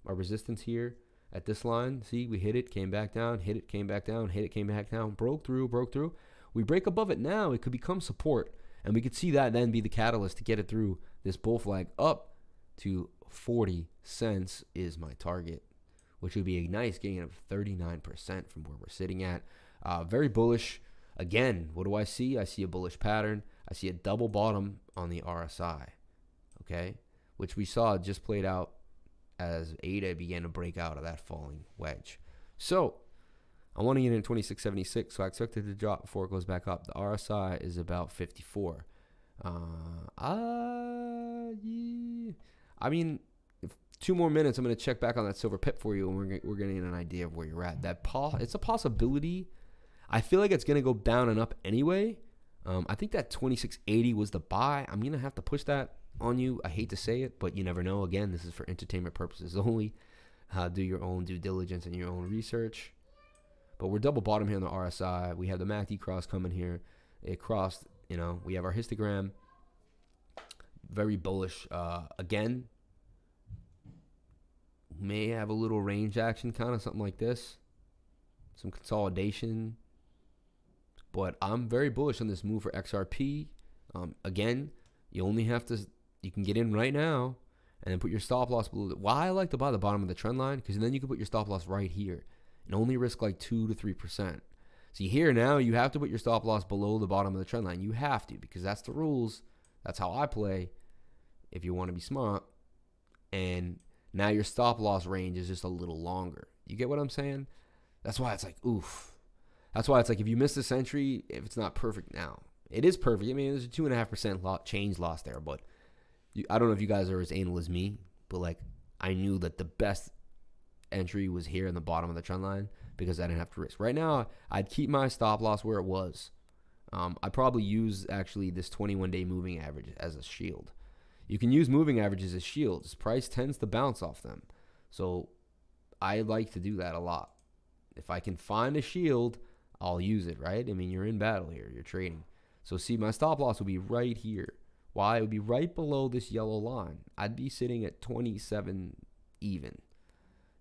our resistance here at this line. See, we hit it, came back down, hit it, came back down, hit it, came back down, broke through. We break above it now, it could become support, and we could see that then be the catalyst to get it through this bull flag up to 40 cents is my target, which would be a nice gain of 39% from where we're sitting at. Very bullish. Again, what do I see? I see a bullish pattern. I see a double bottom on the RSI, okay, which we saw just played out as ADA began to break out of that falling wedge. So I want to get in 2676, so I expect it to drop before it goes back up. The RSI is about 54. Yeah. I mean, if 2 more minutes, I'm going to check back on that silver pip for you, and we're going to get an idea of where you're at. It's a possibility. I feel like it's going to go down and up anyway. I think that 2680 was the buy. I'm going to have to push that on you. I hate to say it, but you never know. Again, this is for entertainment purposes only. Do your own due diligence and your own research. But we're double bottom here on the RSI. We have the MACD cross coming here. It crossed, you know, we have our histogram. Very bullish. Again, may have a little range action, kind of something like this. Some consolidation. But I'm very bullish on this move for XRP. Again, you only have to, you can get in right now and then put your stop loss below. Why I like to buy the bottom of the trend line? Because then you can put your stop loss right here and only risk like 2 to 3%. See, here now you have to put your stop loss below the bottom of the trend line. You have to, because that's the rules. That's how I play if you want to be smart. And now your stop loss range is just a little longer. You get what I'm saying? That's why it's like, oof. That's why it's like if you miss this entry, if it's not perfect now. It is perfect. I mean, there's a 2.5% change loss there, but I don't know if you guys are as anal as me, but like I knew that the best entry was here in the bottom of the trend line because I didn't have to risk. Right now, I'd keep my stop loss where it was. I'd probably use actually this 21-day moving average as a shield. You can use moving averages as shields. Price tends to bounce off them. So I like to do that a lot. If I can find a shield, I'll use it, right? I mean, you're in battle here. You're trading. So see, my stop loss will be right here. Why? It would be right below this yellow line. I'd be sitting at 27 even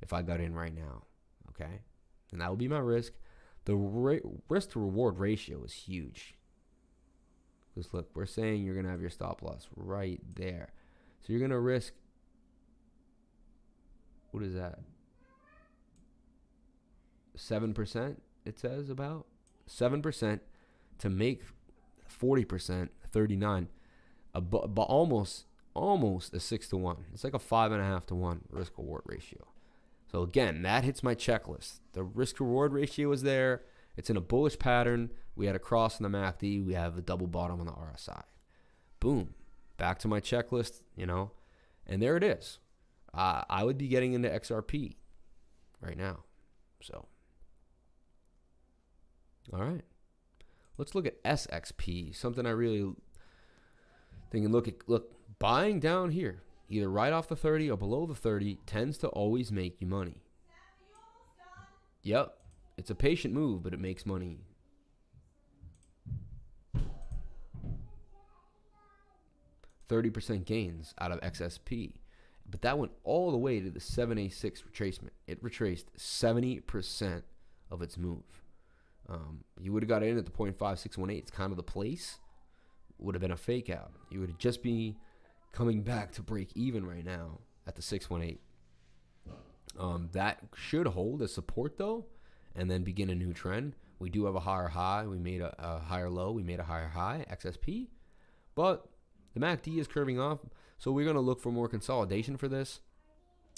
if I got in right now, okay? And that would be my risk. The risk to reward ratio is huge. Because look, we're saying you're going to have your stop loss right there. So you're going to risk, what is that? 7%, it says about. 7% to make 40%, 39. But almost a 6 to 1. It's like a 5.5 to 1 risk reward ratio. So again, that hits my checklist. The risk reward ratio is there. It's in a bullish pattern. We had a cross in the MACD. We have a double bottom on the RSI. Boom. Back to my checklist, you know. And there it is. I would be getting into XRP right now. So, all right. Let's look at SXP. Something I really thinking, look, buying down here, either right off the 30 or below the 30, tends to always make you money. Yep. It's a patient move, but it makes money. %30 gains out of XSP. But that went all the way to the 786 retracement. It retraced 70% of its move. You would have got in at the 0.5618. It's kind of the place. Would have been a fake out. You would just be coming back to break even right now at the 618. That should hold as support though, and then begin a new trend. We do have a higher high. We made a higher low. We made a higher high, XSP. But the MACD is curving off, so we're going to look for more consolidation for this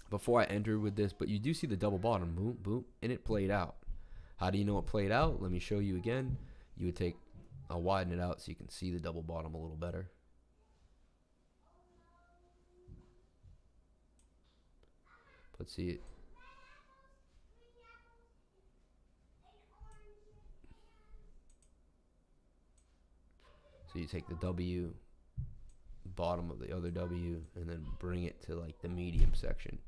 before I enter with this. But you do see the double bottom, boom, boom, and it played out. How do you know it played out? Let me show you again. You would I'll widen it out so you can see the double bottom a little better. Let's see it. So you take the W, bottom of the other W, and then bring it to like the medium section.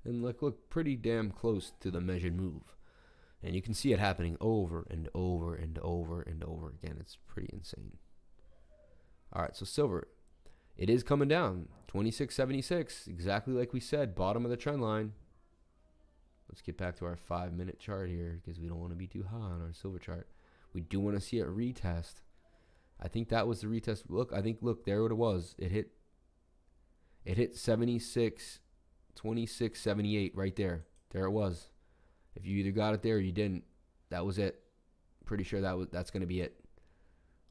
And look pretty damn close to the measured move. And you can see it happening over and over and over and over again. It's pretty insane. All right, so silver. It is coming down. 26.76, exactly like we said, bottom of the trend line. Let's get back to our 5-minute chart here because we don't want to be too high on our silver chart. We do want to see it retest. I think that was the retest. Look, there it was. It hit 76, 26.78 right there. There it was. If you either got it there or you didn't, that was it. Pretty sure that's going to be it.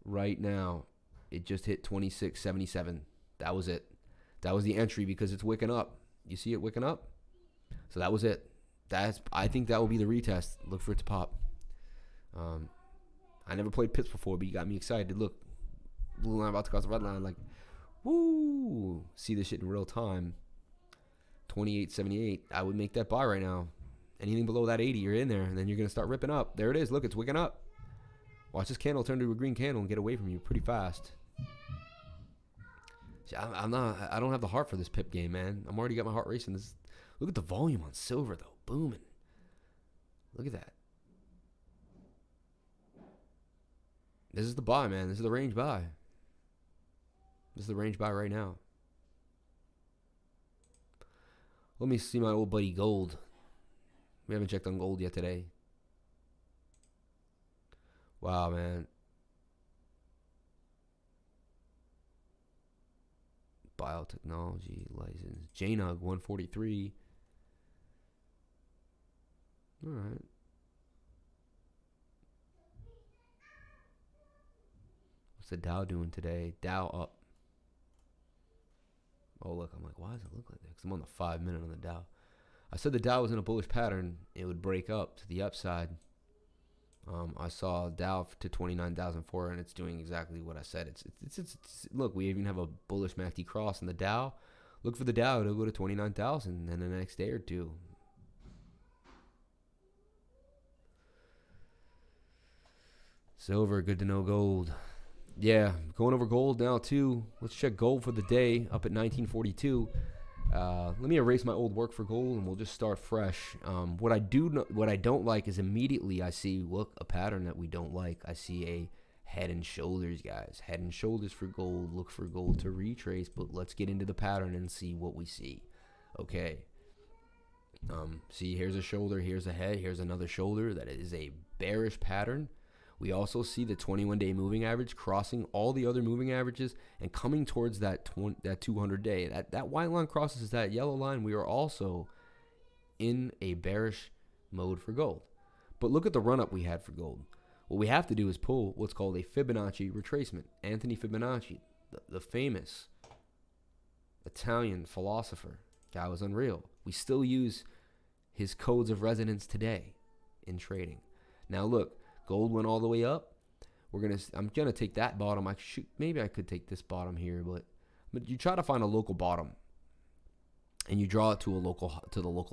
Right now, it just hit 26.77. That was it. That was the entry because it's wicking up. You see it wicking up? So that was it. I think that will be the retest. Look for it to pop. I never played pips before, but you got me excited. Look, blue line about to cross the red line. Like, woo! See this shit in real time. 28.78. I would make that buy right now. Anything below that 80, you're in there, and then you're going to start ripping up. There it is. Look, it's wicking up. Watch this candle turn to a green candle and get away from you pretty fast. See, I don't have the heart for this pip game, man. I'm already got my heart racing. Look at the volume on silver, though. Booming. Look at that. This is the buy, man. This is the range buy. This is the range buy right now. Let me see my old buddy gold. We haven't checked on gold yet today. Wow, man. Biotechnology license. JNUG 143. All right. What's the Dow doing today? Dow up. Oh, look. I'm like, why does it look like that? Because I'm on the 5 minute on the Dow. I said the Dow was in a bullish pattern. It would break up to the upside. I saw Dow to 29,004, and it's doing exactly what I said. It's look, we even have a bullish MACD cross in the Dow. Look for the Dow to go to 29,000 in the next day or two. Silver, good to know. Gold. Yeah, going over gold now too. Let's check gold for the day, up at 1942. Let me erase my old work for gold, and we'll just start fresh. What I don't like is immediately I see, look, a pattern that we don't like. I see a head and shoulders, guys. Head and shoulders for gold. Look for gold to retrace, but let's get into the pattern and see what we see. Okay. See, here's a shoulder, here's a head, here's another shoulder. That is a bearish pattern. We also see the 21-day moving average crossing all the other moving averages and coming towards that 200-day. That white line crosses that yellow line. We are also in a bearish mode for gold. But look at the run-up we had for gold. What we have to do is pull what's called a Fibonacci retracement. Anthony Fibonacci, the famous Italian philosopher. Guy was unreal. We still use his codes of resonance today in trading. Now look. Gold went all the way up. I'm gonna take that bottom. Maybe I could take this bottom here, but you try to find a local bottom, and you draw it to the local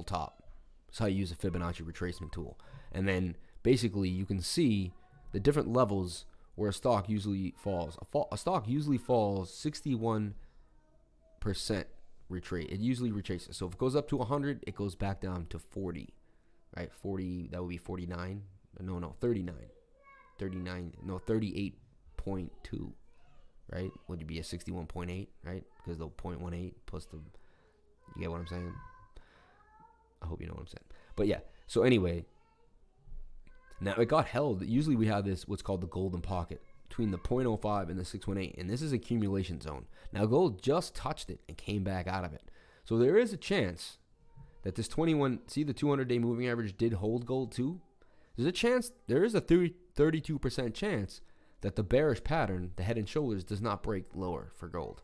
top. That's how you use a Fibonacci retracement tool. And then basically you can see the different levels where a stock usually falls. A stock usually falls 61% retreat. It usually retraces. So if it goes up to 100, it goes back down to 40, right? 40. That would be 49. No, 39. 38.2, right? Would it be a 61.8, right? Because the 0.18 plus the, you get what I'm saying? I hope you know what I'm saying. But yeah, so anyway, now it got held. Usually we have this, what's called the golden pocket between the 0.05 and the 618, and this is accumulation zone. Now gold just touched it and came back out of it. So there is a chance that this 21, see the 200-day moving average did hold gold too? There's a chance, there is a 32% chance that the bearish pattern, the head and shoulders, does not break lower for gold.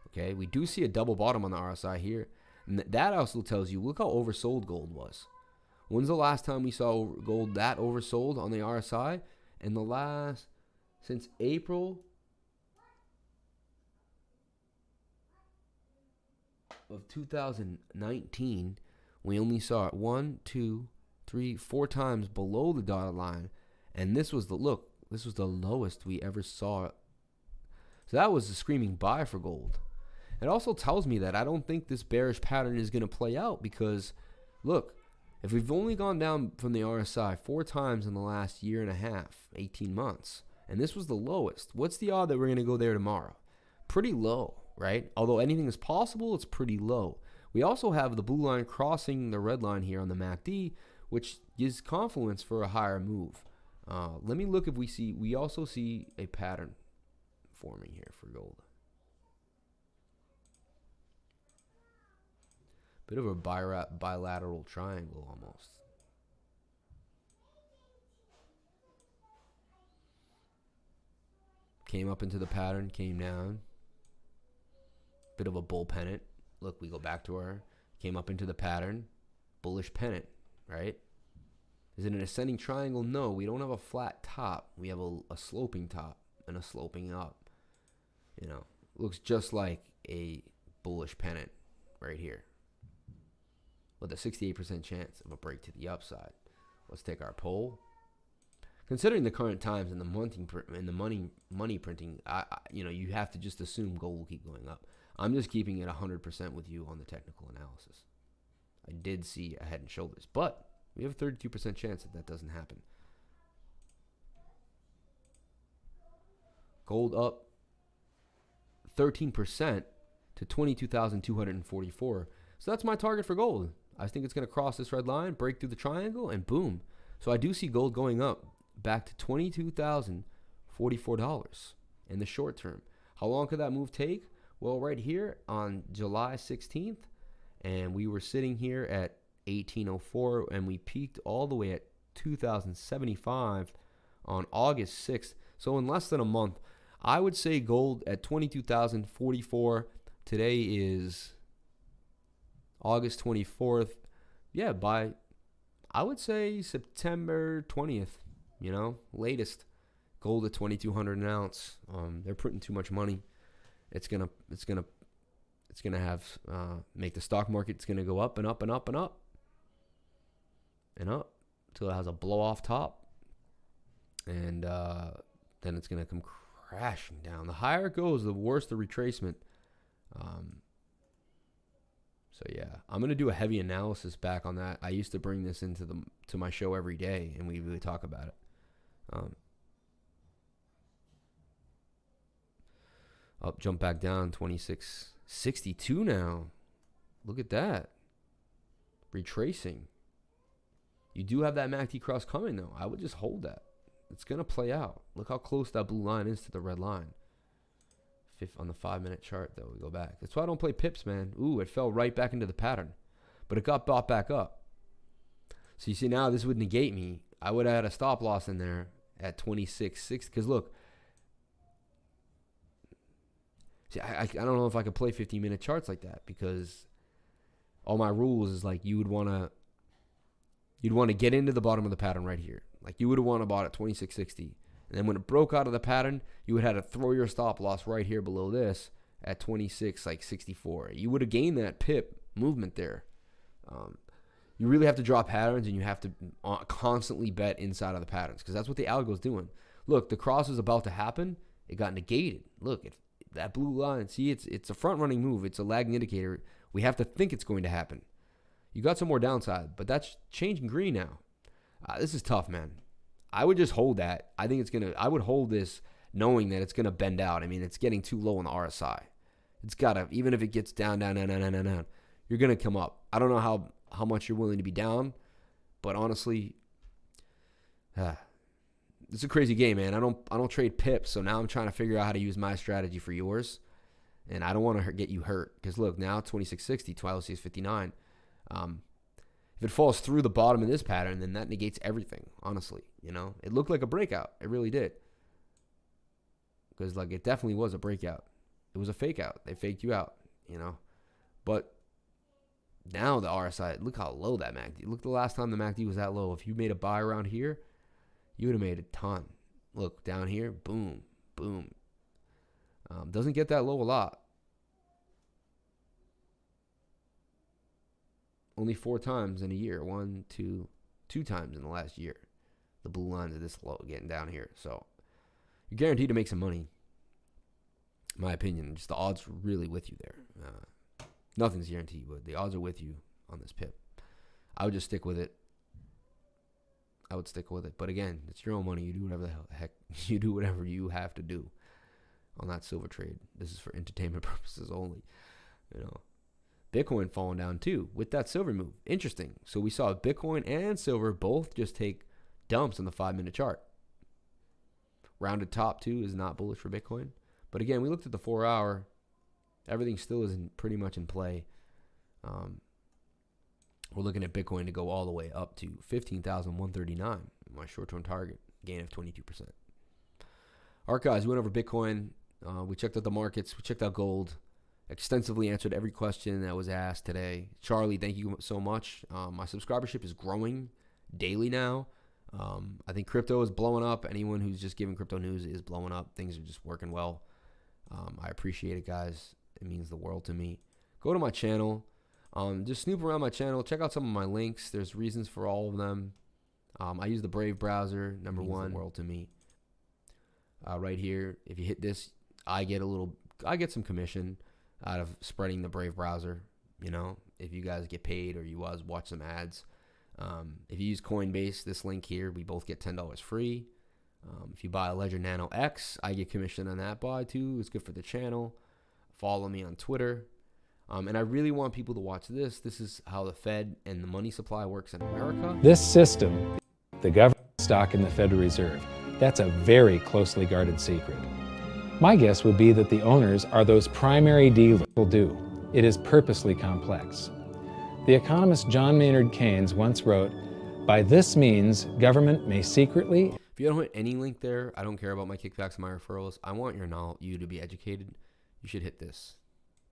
Okay, we do see a double bottom on the RSI here. And that also tells you, look how oversold gold was. When's the last time we saw gold that oversold on the RSI? And since April of 2019, we only saw it 1, 2, 3, 4 times below the dotted line, and this was the lowest we ever saw. So that was a screaming buy for gold. It also tells me that I don't think this bearish pattern is going to play out, because look, if we've only gone down from the RSI 4 times in the last year and a half, 18 months, and this was the lowest, what's the odd that we're going to go there tomorrow? Pretty low, right? Although anything is possible, it's pretty low. We also have the blue line crossing the red line here on the MACD, which gives confluence for a higher move. Let me look if we also see a pattern forming here for gold. Bit of a bilateral triangle almost. Came up into the pattern, came down. Bit of a bull pennant. Look, we go back to our, came up into the pattern, bullish pennant, right? Is it an ascending triangle? No, we don't have a flat top. We have a sloping top and a sloping up. You know, looks just like a bullish pennant right here, with a 68% chance of a break to the upside. Let's take our poll. Considering the current times and the money printing, you have to just assume gold will keep going up. I'm just keeping it 100% with you on the technical analysis. I did see a head and shoulders, but we have a 32% chance that doesn't happen. Gold up 13% to 22,244. So that's my target for gold. I think it's going to cross this red line, break through the triangle, and boom. So I do see gold going up back to $22,044 in the short term. How long could that move take? Well, right here on July 16th, and we were sitting here at 1804, and we peaked all the way at 2,075 on August 6th. So in less than a month, I would say gold at 22,044. Today is August 24th. Yeah, by, I would say September 20th, latest. Gold at 2,200 an ounce. They're printing too much money. It's gonna have make the stock market. It's gonna go up and up and up and up and up until it has a blow off top, and then it's gonna come crashing down. The higher it goes, the worse the retracement. So yeah, I'm gonna do a heavy analysis back on that. I used to bring this into to my show every day, and we really talk about it. Up, jump back down, 26.62 now. Look at that. Retracing. You do have that MACD cross coming, though. I would just hold that. It's going to play out. Look how close that blue line is to the red line. On the 5-minute chart, though, we go back. That's why I don't play pips, man. Ooh, it fell right back into the pattern. But it got bought back up. So you see now this would negate me. I would have had a stop loss in there at 26.60. Because look, see, I don't know if I could play 15-minute charts like that, because all my rules is like you'd want to get into the bottom of the pattern right here. Like you would have want to bought at 26.60. And then when it broke out of the pattern, you would have had to throw your stop loss right here below this at 26.64. You would have gained that pip movement there. You really have to draw patterns, and you have to constantly bet inside of the patterns, because that's what the algo's doing. Look, the cross is about to happen. It got negated. Look, that blue line, see, it's a front-running move. It's a lagging indicator. We have to think it's going to happen. You got some more downside, but that's changing green now. This is tough, man. I would just hold that. I think I would hold this knowing that it's going to bend out. I mean, it's getting too low on the RSI. It's got to, even if it gets down, you're going to come up. I don't know how much you're willing to be down, but honestly, it's a crazy game, man. I don't trade pips, so now I'm trying to figure out how to use my strategy for yours, and I don't want to get you hurt, because look, now 26.60, Twilight is 59. If it falls through the bottom of this pattern, then that negates everything, honestly. It looked like a breakout. It really did, because it definitely was a breakout. It was a fake out. They faked you out, but now the RSI, look how low that MACD. Look, the last time the MACD was that low. If you made a buy around here, you would have made a ton. Look, down here, boom, boom. Doesn't get that low a lot. Only 4 times in a year. 2 times in the last year. The blue line is this low, getting down here. So you're guaranteed to make some money. In my opinion, just the odds are really with you there. Nothing's guaranteed, but the odds are with you on this pip. I would just stick with it. I would stick with it. But again, it's your own money. You do whatever the heck you do, whatever you have to do on that silver trade. This is for entertainment purposes only. Bitcoin falling down too with that silver move. Interesting. So we saw Bitcoin and silver both just take dumps on the 5-minute chart. Rounded top too is not bullish for Bitcoin. But again, we looked at the 4-hour. Everything still isn't pretty much in play. We're looking at Bitcoin to go all the way up to 15,139. My short-term target, gain of 22%. All right, guys, we went over Bitcoin. We checked out the markets. We checked out gold. Extensively answered every question that was asked today. Charlie, thank you so much. My subscribership is growing daily now. I think crypto is blowing up. Anyone who's just giving crypto news is blowing up. Things are just working well. I appreciate it, guys. It means the world to me. Go to my channel. Just snoop around my channel. Check out some of my links. There's reasons for all of them. I use the Brave browser. Number one, the world to me. Right here, if you hit this, I get some commission out of spreading the Brave browser. If you guys get paid or you guys watch some ads. If you use Coinbase, this link here, we both get $10 free. If you buy a Ledger Nano X, I get commission on that buy too. It's good for the channel. Follow me on Twitter. And I really want people to watch this. This is how the Fed and the money supply works in America. This system, the government stock in the Federal Reserve, that's a very closely guarded secret. My guess would be that the owners are those primary dealers will do. It is purposely complex. The economist John Maynard Keynes once wrote, "By this means, government may secretly..." If you don't hit any link there, I don't care about my kickbacks and my referrals. I want you to be educated. You should hit this.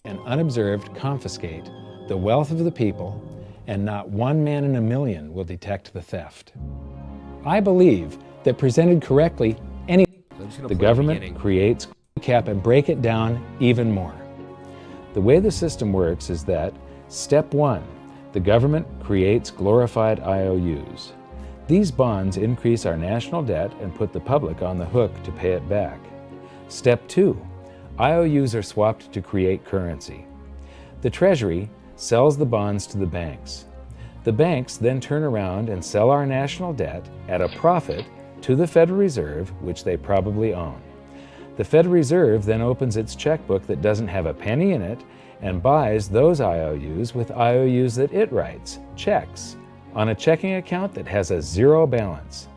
And unobserved confiscate the wealth of the people, and not one man in a million will detect the theft. I believe that presented correctly, the government creates cap and break it down even more. The way the system works is that, step 1, the government creates glorified IOUs. These bonds increase our national debt and put the public on the hook to pay it back. Step 2, IOUs are swapped to create currency. The Treasury sells the bonds to the banks. The banks then turn around and sell our national debt at a profit to the Federal Reserve, which they probably own. The Federal Reserve then opens its checkbook that doesn't have a penny in it and buys those IOUs with IOUs that it writes, checks, on a checking account that has a zero balance.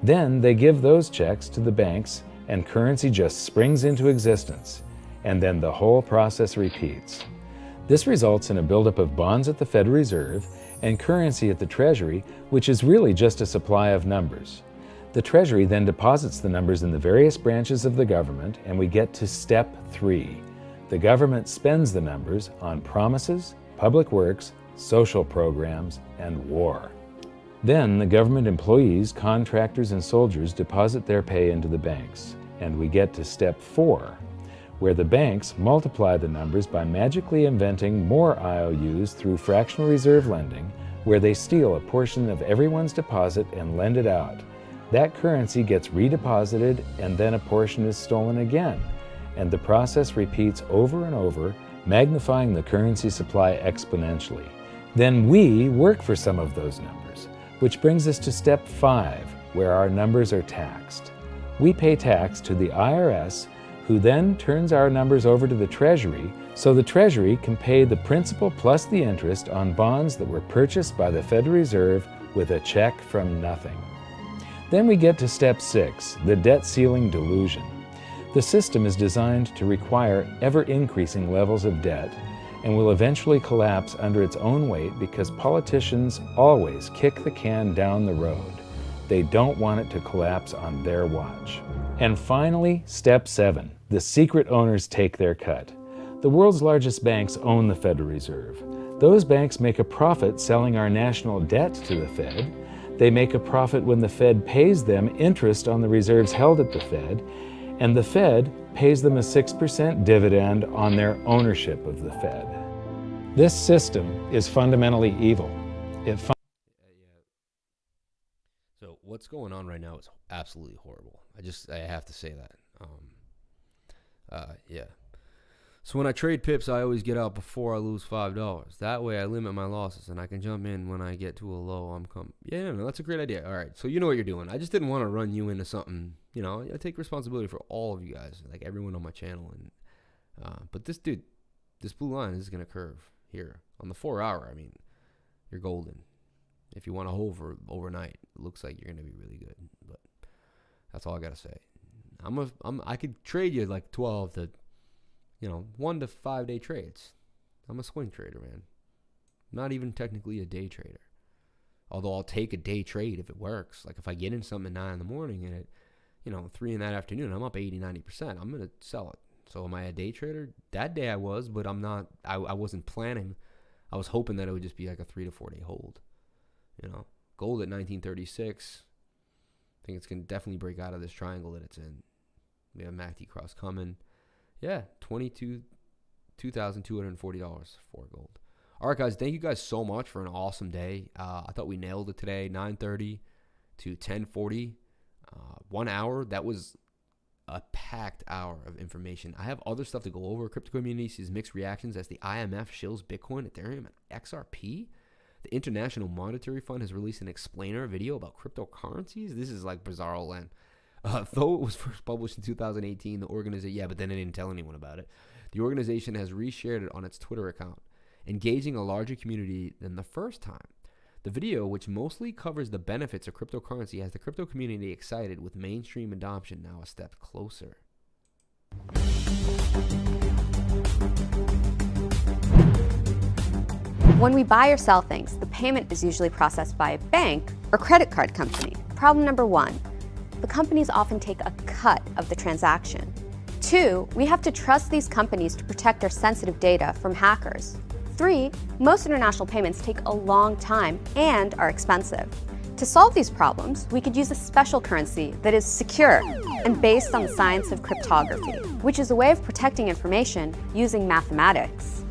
Then they give those checks to the banks and currency just springs into existence, and then the whole process repeats. This results in a buildup of bonds at the Federal Reserve and currency at the Treasury, which is really just a supply of numbers. The Treasury then deposits the numbers in the various branches of the government, and we get to step 3. The government spends the numbers on promises, public works, social programs, and war. Then the government employees, contractors, and soldiers deposit their pay into the banks, and we get to step 4, where the banks multiply the numbers by magically inventing more IOUs through fractional reserve lending, where they steal a portion of everyone's deposit and lend it out. That currency gets redeposited, and then a portion is stolen again, and the process repeats over and over, magnifying the currency supply exponentially. Then we work for some of those numbers, which brings us to step 5, where our numbers are taxed. We pay tax to the IRS, who then turns our numbers over to the Treasury, so the Treasury can pay the principal plus the interest on bonds that were purchased by the Federal Reserve with a check from nothing. Then we get to step 6, the debt ceiling delusion. The system is designed to require ever-increasing levels of debt and will eventually collapse under its own weight because politicians always kick the can down the road. They don't want it to collapse on their watch. And finally, step 7, the secret owners take their cut. The world's largest banks own the Federal Reserve. Those banks make a profit selling our national debt to the Fed. They make a profit when the Fed pays them interest on the reserves held at the Fed, and the Fed pays them a 6% dividend on their ownership of the Fed. This system is fundamentally evil. So what's going on right now is absolutely horrible. I have to say that. Yeah. So when I trade pips, I always get out before I lose $5. That way I limit my losses and I can jump in when I get to a low. Yeah, no, that's a great idea. All right. So you know what you're doing. I just didn't want to run you into something, I take responsibility for all of you guys, like everyone on my channel. And but this blue line is going to curve here on the 4 hour. I mean, you're golden. If you want to hold for overnight, it looks like you're going to be really good. But that's all I got to say. I could trade you like 12 to 1 to 5 day trades. I'm a swing trader, man. Not even technically a day trader. Although I'll take a day trade if it works. Like if I get in something at 9 in the morning and at 3 in that afternoon, I'm up 80-90%. I'm gonna sell it. So am I a day trader? That day I was, but I'm not. I wasn't planning. I was hoping that it would just be like a 3 to 4 day hold. Gold at 1936. I think it's gonna definitely break out of this triangle that it's in. We have MACD cross coming. Yeah, $2,240 for gold. All right, guys, thank you guys so much for an awesome day. I thought we nailed it today, 9:30 to 10:40. 1 hour. That was a packed hour of information. I have other stuff to go over. Crypto community sees mixed reactions as the IMF shills Bitcoin, Ethereum, and XRP. The International Monetary Fund has released an explainer video about cryptocurrencies. This is like bizarro land. Though it was first published in 2018, the organization, but then it didn't tell anyone about it. The organization has reshared it on its Twitter account, engaging a larger community than the first time. The video, which mostly covers the benefits of cryptocurrency, has the crypto community excited, with mainstream adoption now a step closer. When we buy or sell things, the payment is usually processed by a bank or credit card company. Problem number 1, the companies often take a cut of the transaction. 2, we have to trust these companies to protect our sensitive data from hackers. 3, most international payments take a long time and are expensive. To solve these problems, we could use a special currency that is secure and based on the science of cryptography, which is a way of protecting information using mathematics.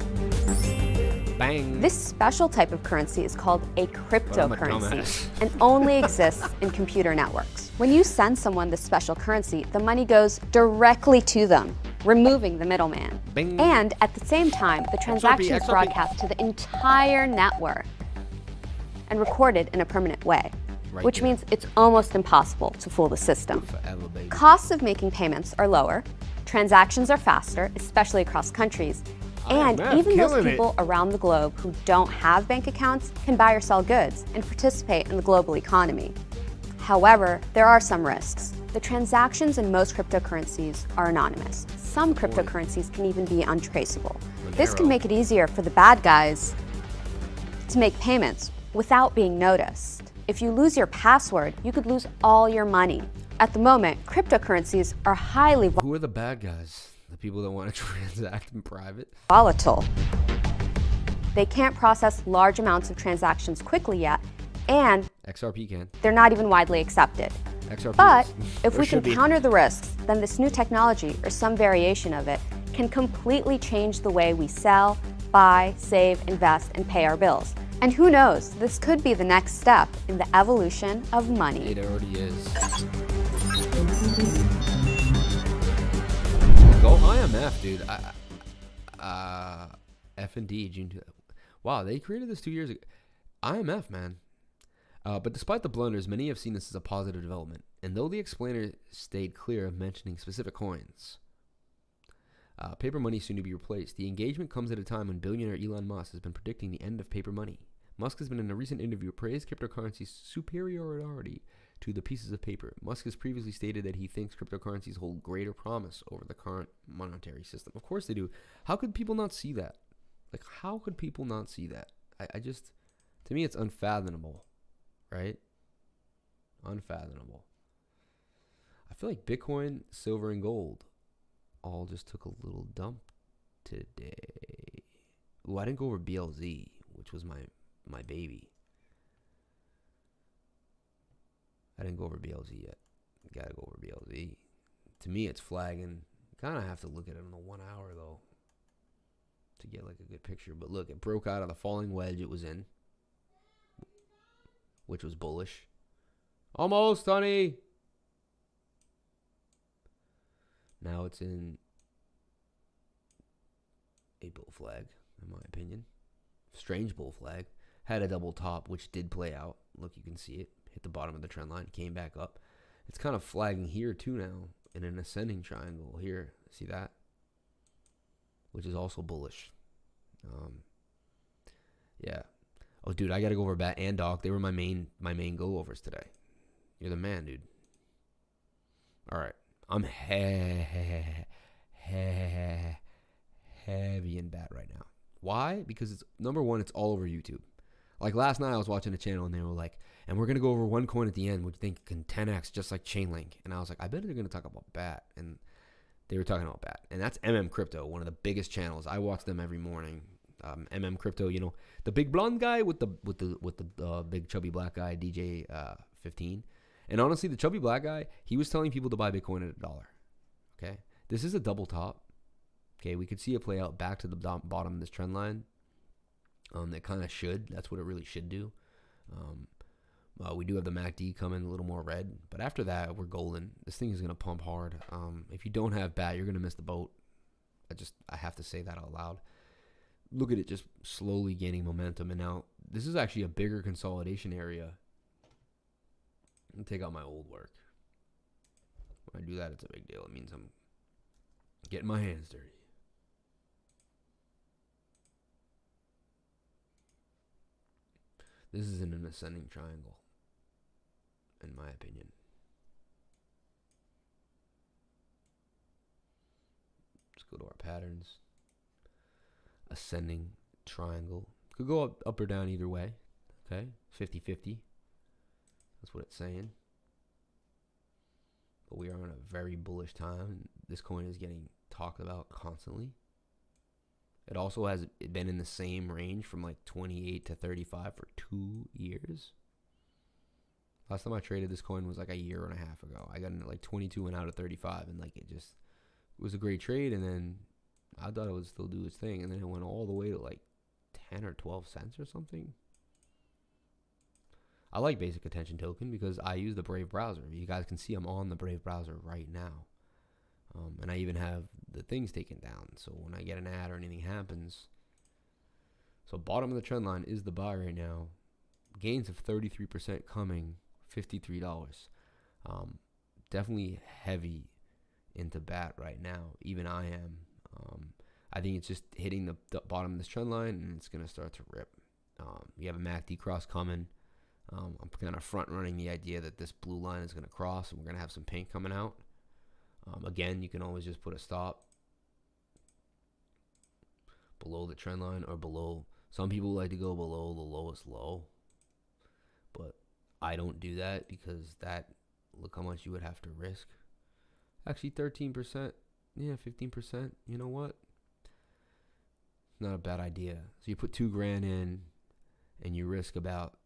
Bang. This special type of currency is called a cryptocurrency and only exists in computer networks. When you send someone this special currency, the money goes directly to them, removing the middleman. Bing. And at the same time, the transaction is broadcast to the entire network and recorded in a permanent way, which means it's almost impossible to fool the system. Forever, baby. Costs of making payments are lower, transactions are faster, especially across countries, and even those people around the globe who don't have bank accounts can buy or sell goods and participate in the global economy. However, there are some risks. The transactions in most cryptocurrencies are anonymous. Some cryptocurrencies can even be untraceable. This can make it easier for the bad guys to make payments without being noticed. If you lose your password, you could lose all your money. At the moment, cryptocurrencies are highly Who are the bad guys? The people that want to transact in private? volatile. They can't process large amounts of transactions quickly yet, and XRP can. they're not even widely accepted. XRP But is. if Or we should can be. counter the risks, then this new technology, or some variation of it, can completely change the way we sell, buy, save, invest, and pay our bills. And who knows, this could be the next step in the evolution of money. It already is. Go IMF, dude. F&D, June 2. Wow, they created this 2 years ago. IMF, man. But despite the blunders, many have seen this as a positive development. And though the explainer stayed clear of mentioning specific coins, paper money is soon to be replaced. The engagement comes at a time when billionaire Elon Musk has been predicting the end of paper money. Musk has been in a recent interview praised cryptocurrency's superiority to the pieces of paper. Musk has previously stated that he thinks cryptocurrencies hold greater promise over the current monetary system. Of course they do. How could people not see that? Like, how could people not see that? I just, to me, it's unfathomable, right? Unfathomable. I feel like Bitcoin, silver, and gold all just took a little dump today. Ooh, I didn't go over BLZ, which was my baby. I didn't go over BLZ yet. Gotta go over BLZ. To me, it's flagging. Kind of have to look at it in the 1 hour, though, to get like a good picture. But look, it broke out of the falling wedge it was in, which was bullish. Almost, honey. Now it's in a bull flag, in my opinion. Strange bull flag. Had a double top, which did play out. Look, you can see it. Hit the bottom of the trend line. Came back up. It's kind of flagging here, too, now. In an ascending triangle here. See that? Which is also bullish. Yeah. Oh, dude, I got to go over Bat and Doc. They were my main go-overs today. You're the man, dude. All right. I'm heavy in Bat right now. Why? Because it's, number one, it's all over YouTube. Like last night I was watching a channel and they were like, and we're going to go over one coin at the end which you think can 10x just like Chainlink. And I was like, I bet they're going to talk about BAT. And they were talking about BAT. And that's Crypto, one of the biggest channels. I watch them every morning. Crypto, you know, the big blonde guy with the big chubby black guy, DJ 15. And honestly, the chubby black guy, he was telling people to buy Bitcoin at $1. Okay. This is a double top. Okay. We could see it play out back to the bottom of this trend line. That kind of should. That's what it really should do. We do have the MACD coming a little more red. But after that, we're golden. This thing is going to pump hard. If you don't have BAT, you're going to miss the boat. I have to say that out loud. Look at it just slowly gaining momentum. And now this is actually a bigger consolidation area. Let me take out my old work. When I do that, it's a big deal. It means I'm getting my hands dirty. This is in an ascending triangle, in my opinion. Let's go to our patterns. Ascending triangle. Could go up or down either way. Okay, 50-50. That's what it's saying. But we are in a very bullish time. This coin is getting talked about constantly. It also has been in the same range from like 28 to 35 for 2 years. Last time I traded this coin was like a year and a half ago. I got in at like 22 and out of 35, and like it was a great trade. And then I thought it would still do its thing, and then it went all the way to like 10 or 12 cents or something. I like basic attention token because I use the Brave browser. You guys can see I'm on the Brave browser right now. And I even have the things taken down. So when I get an ad or anything happens. So bottom of the trend line is the buy right now. Gains of 33% coming, $53. Definitely heavy into bat right now. Even I am. I think it's just hitting the bottom of this trend line, and it's going to start to rip. You have a MACD cross coming. I'm kind of front running the idea that this blue line is going to cross, and we're going to have some pink coming out. Again, you can always just put a stop below the trend line or below. Some people like to go below the lowest low, but I don't do that because look how much you would have to risk. Actually, 13%, yeah, 15%. You know what? Not a bad idea. So you put $2,000 in, and you risk about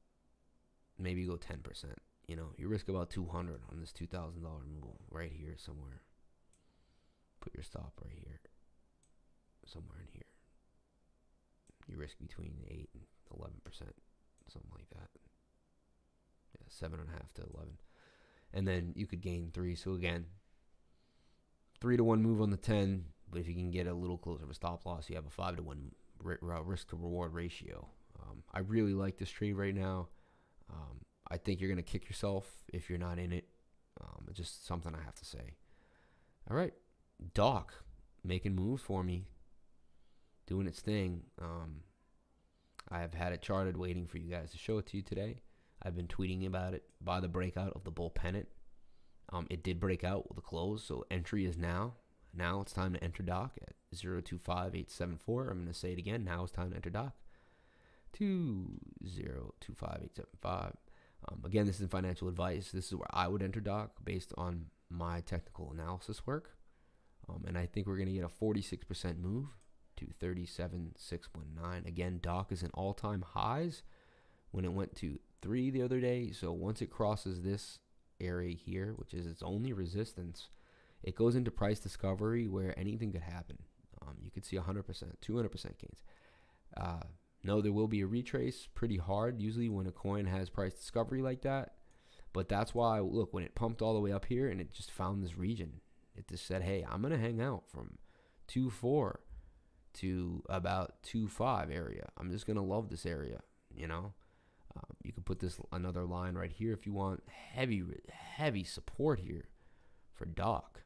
maybe go 10%. You know, you risk about $200 on this $2,000 move right here somewhere. Put your stop right here, somewhere in here. You risk between 8 and 11%, something like that. Yeah, 7.5 to 11, and then you could gain 3. So again, 3-to-1 move on the 10. But if you can get a little closer of a stop loss, you have a 5-to-1 risk to reward ratio. I really like this trade right now. I think you're going to kick yourself if you're not in it. It's just something I have to say. All right. Doc making moves for me. Doing its thing. I have had it charted waiting for you guys to show it to you today. I've been tweeting about it by the breakout of the bull pennant. It did break out with the close, so entry is now. Now it's time to enter Doc at 025874. I'm going to say it again. Now it's time to enter Doc. 2025875. Again, this isn't financial advice. This is where I would enter Doc based on my technical analysis work. And I think we're going to get a 46% move to 37,619. Again, Doc is in all-time highs when it went to 3 the other day. So once it crosses this area here, which is its only resistance, it goes into price discovery where anything could happen. You could see 100%, 200% gains. No, there will be a retrace pretty hard, usually when a coin has price discovery like that. But that's why, look, when it pumped all the way up here and it just found this region, it just said, hey, I'm going to hang out from 2.4 to about 2.5 area. I'm just going to love this area, you know. You could put this another line right here if you want. Heavy support here for Doc.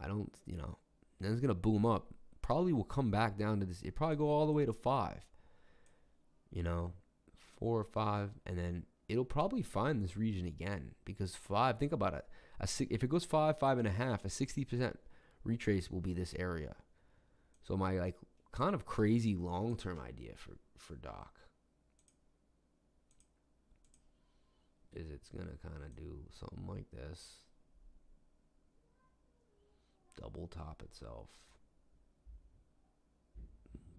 I don't, you know, then it's going to boom up. Probably will come back down to this. It probably go all the way to 5, you know, 4 or 5, and then it'll probably find this region again because 5. Think about it. If it goes 5, 5.5, a 60% retrace will be this area. So my like kind of crazy long-term idea for Doc is it's gonna kind of do something like this, double top itself.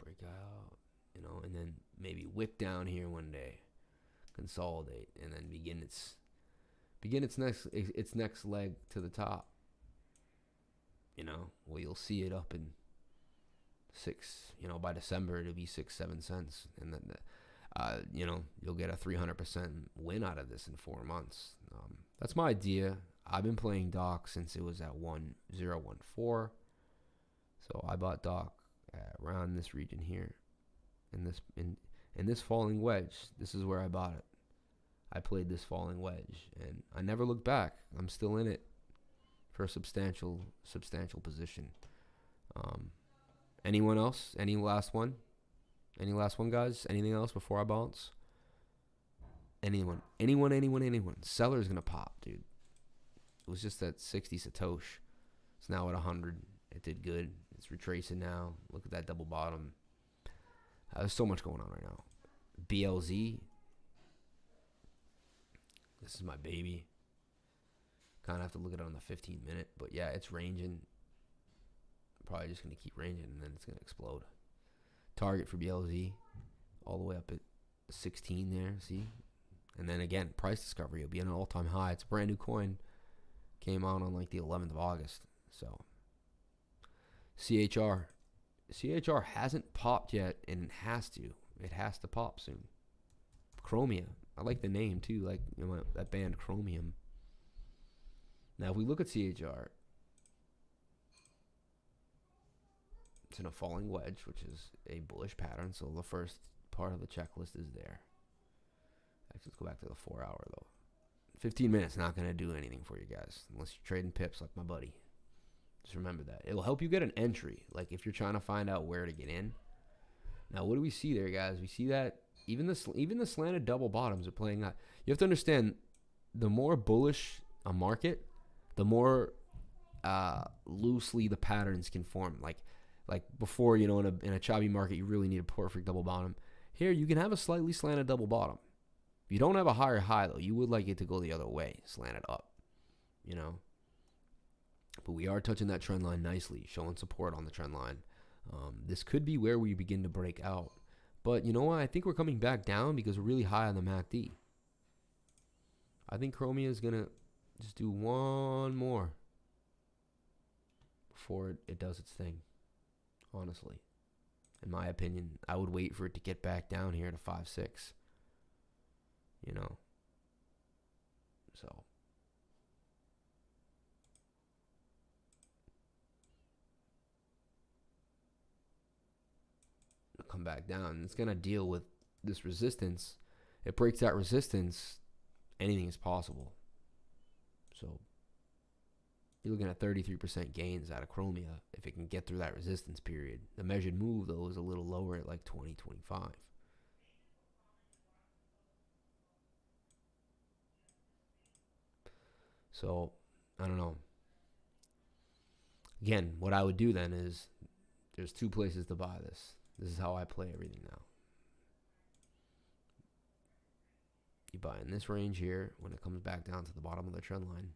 Break out, you know, and then maybe whip down here one day, consolidate, and then begin its next leg to the top. You know, well, you'll see it up in 6. You know, by December it'll be 6-7 cents, and then you know, you'll get a 300% win out of this in 4 months. That's my idea. I've been playing Doc since it was at 1014. So I bought Doc around this region here, in this falling wedge. This is where I bought it. I played this falling wedge, and I never looked back. I'm still in it. for a substantial position. Anyone else? Any last one? Any last one, guys? Anything else before I bounce? Anyone? Seller's gonna pop, dude. It was just at 60 Satoshi. It's now at 100. It did good. It's retracing now. Look at that double bottom. There's so much going on right now. BLZ. This is my baby. Kind of have to look at it on the 15-minute. But yeah, it's ranging. Probably just going to keep ranging and then it's going to explode. Target for BLZ. All the way up at 16 there. See? And then again, price discovery. It'll be at an all-time high. It's a brand new coin. Came out on like the 11th of August. So, CHR. CHR hasn't popped yet, and it has to. It has to pop soon. Chromia. I like the name too, like, you know, that band Chromium. Now, if we look at CHR, it's in a falling wedge, which is a bullish pattern. So the first part of the checklist is there. Actually, let's go back to the 4 hour though. 15 minutes not going to do anything for you guys unless you're trading pips like my buddy. Just remember that. It will help you get an entry, like if you're trying to find out where to get in. Now, what do we see there, guys? We see that even the slanted double bottoms are playing out. You have to understand, the more bullish a market, the more loosely the patterns can form. Like before, you know, in a choppy market, you really need a perfect double bottom. Here, you can have a slightly slanted double bottom. You don't have a higher high, though. You would like it to go the other way, slanted up, you know. But we are touching that trend line nicely, showing support on the trend line. This could be where we begin to break out. But you know what? I think we're coming back down because we're really high on the MACD. I think Chromia is going to just do one more before it does its thing, honestly. In my opinion, I would wait for it to get back down here to 5.6. You know, so come back down. It's gonna deal with this resistance. It breaks that resistance, anything is possible. So you're looking at 33% gains out of Chromia if it can get through that resistance period. The measured move though is a little lower at like 20-25. So, I don't know. Again, what I would do then is, there's two places to buy this. This is how I play everything now. You buy in this range here when it comes back down to the bottom of the trend line.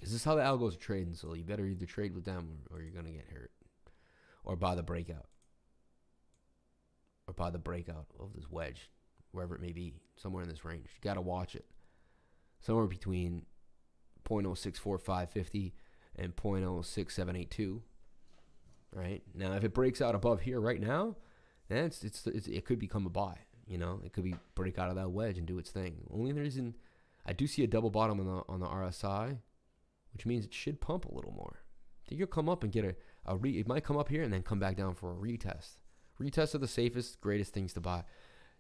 This is how the algos are trading, so you better either trade with them or you're going to get hurt. Or buy the breakout. Or buy the breakout of this wedge, wherever it may be, somewhere in this range. You got to watch it. Somewhere between 0.064550 and 0.06782. Right? Now, if it breaks out above here right now, then it could become a buy. You know, it could break out of that wedge and do its thing. Only reason I do see a double bottom on the RSI, which means it should pump a little more. I think you'll come up and get it might come up here and then come back down for a retest. Retests are the safest, greatest things to buy.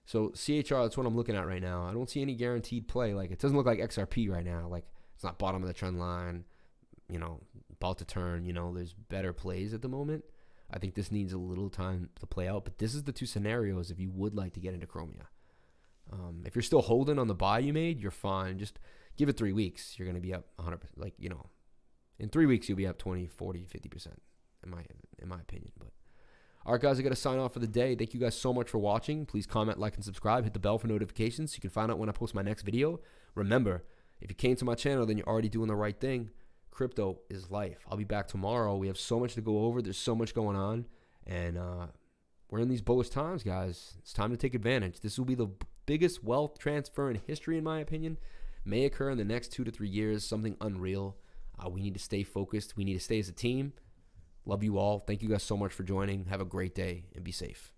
So CHR, that's what I'm looking at right now. I don't see any guaranteed play. Like, it doesn't look like XRP right now. Like, it's not bottom of the trend line, you know, about to turn. You know, there's better plays at the moment. I think this needs a little time to play out. But this is the two scenarios if you would like to get into Chromia. If you're still holding on the buy you made, you're fine. Just give it 3 weeks. You're going to be up 100%. Like, you know, in 3 weeks, you'll be up 20, 40, 50%, in my opinion. But all right, guys, I got to sign off for the day. Thank you guys so much for watching. Please comment, like, and subscribe. Hit the bell for notifications so you can find out when I post my next video. Remember, if you came to my channel, then you're already doing the right thing. Crypto is life. I'll be back tomorrow. We have so much to go over. There's so much going on. And we're in these bullish times, guys. It's time to take advantage. This will be the biggest wealth transfer in history, in my opinion. May occur in the next 2 to 3 years. Something unreal. We need to stay focused. We need to stay as a team. Love you all. Thank you guys so much for joining. Have a great day and be safe.